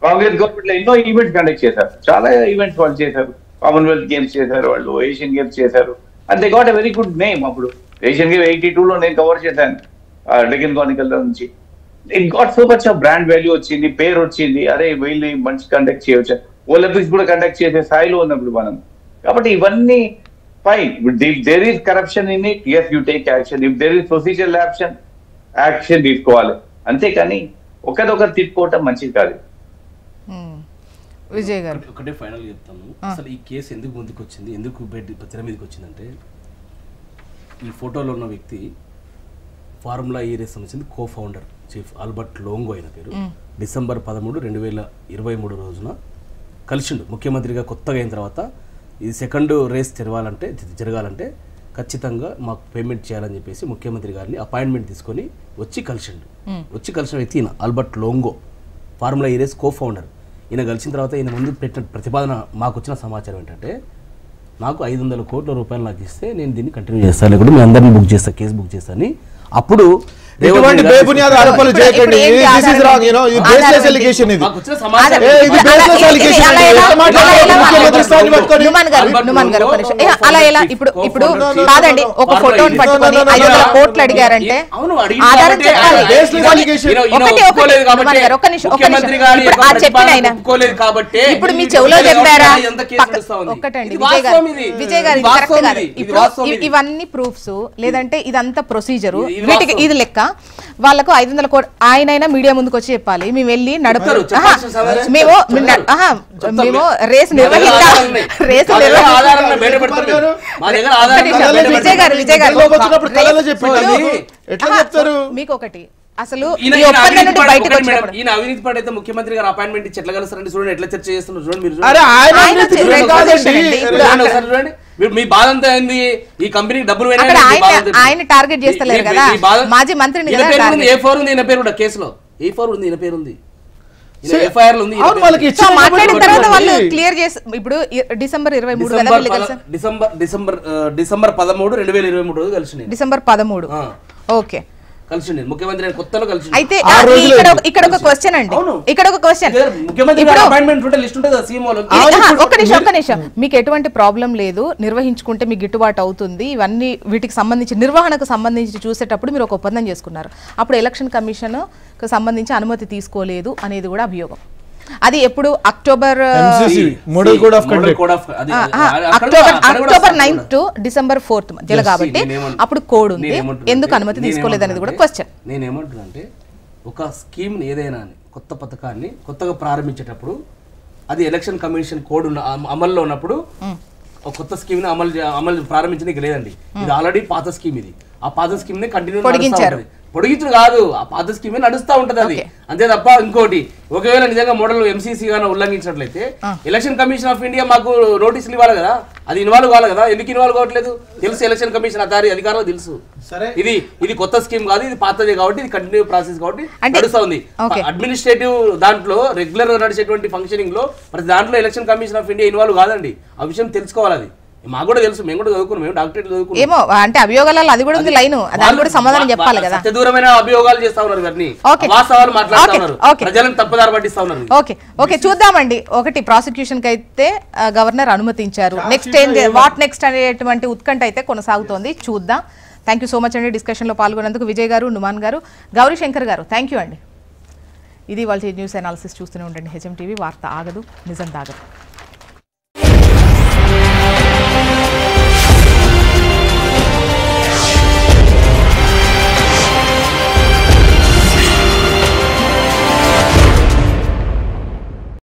కాంగ్రెస్ గవర్నమెంట్ లో ఎన్నో ఈవెంట్స్ కండక్ట్ చేశారు, చాలా ఈవెంట్స్ వాళ్ళు చేశారు, కామన్వెల్త్ గేమ్స్ చేశారు, వాళ్ళు ఏషియన్ గేమ్స్ చేశారు, and they got a very good name. అప్పుడు ఏషియన్ గేమ్ 82లో నేను కవర్ చేశాను డెక్కన్ క్రానికల్ నుంచి. It got so much of brand value వచ్చింది, పేరు వచ్చింది, అరే వీళ్ళు మంచి కండక్ట్ చేయవచ్చు, ఒలింపిక్స్ కూడా కండక్ట్ చేసే స్థాయిలో ఉన్నప్పుడు మనం. కాబట్టి ఇవన్నీ fine. If there is corruption in it, yes you take action. If there is procedure action తీసుకోవాలి, అంతేకాని ఒకదొకరు తిట్టుకోవటం మంచిది కాదు. విజయ్ గారు ఒకటే ఫైనల్ చెప్తాను, అసలు ఈ కేసు ఎందుకు ముందుకు వచ్చింది, ఎందుకు తెర మీదకి వచ్చిందంటే, ఈ ఫోటోలో ఉన్న వ్యక్తి ఫార్ములా ఈ రేస్ సంబంధించింది కో ఫౌండర్ చీఫ్ ఆల్బర్ట్ లోంగో అయిన పేరు. డిసెంబర్ 13, 2023 రోజున కలిసిండు ముఖ్యమంత్రిగా కొత్తగా అయిన తర్వాత. ఇది సెకండ్ రేస్ జరగాలంటే ఖచ్చితంగా మాకు పేమెంట్ చేయాలని చెప్పేసి ముఖ్యమంత్రి గారిని అపాయింట్మెంట్ తీసుకొని వచ్చి కలిసిండు. వచ్చి కలిసిన వ్యక్తి ఈయన ఆల్బర్ట్ లోంగో, ఫార్ములా ఈ రేస్ కో ఫౌండర్. ఈయన కలిసిన తర్వాత ఈయన ముందు పెట్టిన ప్రతిపాదన, మాకు వచ్చిన సమాచారం ఏంటంటే, నాకు 500 కోట్ల రూపాయలు నాకు ఇస్తే నేను దీన్ని కంటిన్యూ చేస్తాను, లేకుంటే మీ అందరినీ బుక్ చేస్తా, కేసు బుక్ చేస్తాను. అప్పుడు ఎటువంటి బేబునియాద ఆరోపణలు చేయకండి. This is wrong, you know, ఇది బేస్లెస్ అలిగేషన్. ఇది ఇది బేస్లెస్ అలిగేషన్. ముఖ్యమంత్రి అంశాన్ని పట్టుకొని నుమాన్ గారు ఒక నిమిషం. అలా ఎలా ఇప్పుడు కాదండి, ఒక ఫోటోని పట్టుకొని 500 కోట్లు అడిగారంటే ఆధారం చెప్పాలి. ఒక్క నిమిషం. ఇప్పుడు ఆ చెప్పిన ఆయన ఇప్పుడు మీ చెవులో చెప్పారా? ఒక్కటండి విజయ్ గారు ఇది కరెక్ట్ కాదు. ఇప్పుడు ఇవన్నీ ప్రూఫ్స్ లేదంటే ఇదంతా ప్రొసీజరు, వీటికి ఇది లెక్క. వాళ్ళకు 500 కోట్లు ఆయనైనా మీడియా ముందుకు వచ్చి చెప్పాలి. మేము వెళ్ళి నడుపుతారు, మేము రేసు నిర్వహించాలి. విజయ్ గారు మీకు ఒకటి అసలు ఈయన అవినీతి పడి అయితే ముఖ్యమంత్రి గారు అపాయింట్మెంట్ ఇచ్చి ఎట్లా కలుస్తారండి? చూడండి ఎట్లా చర్చ చేస్తున్నారు, చూడండి మీరు చూడండి. మీ బాధ అంతా ఏంది? ఈ కంపెనీకి డబ్బులు ఆయన టార్గెట్ చేస్తలేరు కదా, మాజీ మంత్రిని. A4 ఉంది ఈయన పేరు కూడా కేసులో, A4 ఉంది ఈయన పేరు ఉంది, ఎఫ్ఐఆర్ ఉంది. మాట్లాడిన తర్వాత వాళ్ళు క్లియర్ చేసి ఇప్పుడు డిసెంబర్ 23 డిసెంబర్ 13, 2023 రోజు కలిసి డిసెంబర్ 13 ఓకే కలిసి ముఖ్యమంత్రి కొత్తలో కలిసి. అయితే ఇక్కడ ఒక క్వశ్చన్ అండి, ఇక్కడ ఒక క్వశ్చన్. ఒక్క నిమిషం. మీకు ఎటువంటి ప్రాబ్లం లేదు, నిర్వహించుకుంటే మీకు గిట్టుబాటు అవుతుంది, ఇవన్నీ వీటికి సంబంధించి నిర్వహణకు సంబంధించి చూసేటప్పుడు మీరు ఒక ఒప్పందం చేసుకున్నారు. అప్పుడు ఎలక్షన్ కమిషన్ కు సంబంధించి అనుమతి తీసుకోలేదు అనేది కూడా అభియోగం. అది ఎప్పుడు అక్టోబర్ 9 టు డిసెంబర్ 4 మధ్యలో కాబట్టి అప్పుడు కోడ్ ఉంది, ఎందుకు అనుమతి తీసుకోలేదు అనేది కూడా క్వశ్చన్. నేనేమంటున్నా అంటే ఒక స్కీమ్ ఏదైనా కొత్త పథకాన్ని కొత్తగా ప్రారంభించేటప్పుడు అది ఎలక్షన్ కమిషన్ కోడ్ అమల్లో ఉన్నప్పుడు ఒక కొత్త స్కీమ్ ని అమలు ప్రారంభించడానికి లేదండి. ఇది ఆల్రెడీ పాత స్కీమ్, ఇది ఆ పాత స్కీమ్ ని కంటిన్యూ పొడిగించడు కాదు, ఆ పాత స్కీమ్ నడుస్తూ ఉంటది అది, అంతే తప్ప ఇంకోటి ఒకవేళ నిజంగా మోడల్ ఎంసీసీ గానీ ఉల్లంఘించినట్లయితే ఎలక్షన్ కమిషన్ ఆఫ్ ఇండియా మాకు నోటీసులు ఇవ్వాలి కదా, అది ఇన్వాల్వ్ కావాలి కదా. ఎందుకు ఇన్వాల్వ్ కావట్లేదు? తెలుసు ఎలక్షన్ కమిషన్ అధికారులు తెలుసు ఇది కొత్త స్కీమ్ కాదు, ఇది పాతదే కాబట్టి ఇది కంటిన్యూ ప్రాసెస్ కాబట్టి నడుస్తూ ఉంది. అడ్మినిస్ట్రేటివ్ దాంట్లో రెగ్యులర్ నడిచేటువంటి ఫంక్షనింగ్ లో ప్రతి దాంట్లో election commission of India involve కాదండి. ఆ విషయం తెలుసుకోవాలి. అది మాకు కూడా తెలుసు, మేము కూడా చదువుకున్నాం, మేము డాక్టరేట్ చదువుకున్నాం. ఏమో అంటే అభియోగాలలో అది కూడా ఉంది లైన్, దాని కూడా సమాధానం చెప్పాలి కదా. అత్య దూరమైన అభియోగాలు చేస్తా ఉన్నారు, ఇవన్నీ వాస్తవాలు మాట్లాడుతూ ఉన్నారు, ప్రజలను తప్పుదారి పట్టిస్తా ఉన్నారు. ఓకే చూద్దామండి. ఒకటి ప్రాసిక్యూషన్ కి అయితే గవర్నర్ అనుమతించారు, నెక్స్ట్ ఏం వాట్ నెక్స్ట్ అనేటువంటి ఉత్కంఠ అయితే కొనసాగుతోంది, చూద్దాం. థ్యాంక్ యూ సో మచ్ అండి డిస్కషన్ లో పాల్గొన్నందుకు విజయ్ గారు, నుమాన్ గారు, గౌరీ శంకర్ గారు, థ్యాంక్ యూ అండి. ఇది వాళ్ళ న్యూస్ అనాలిసిస్ చూస్తూనే ఉండండి. HM TV, వార్త ఆగదు, నిజం దాగదు.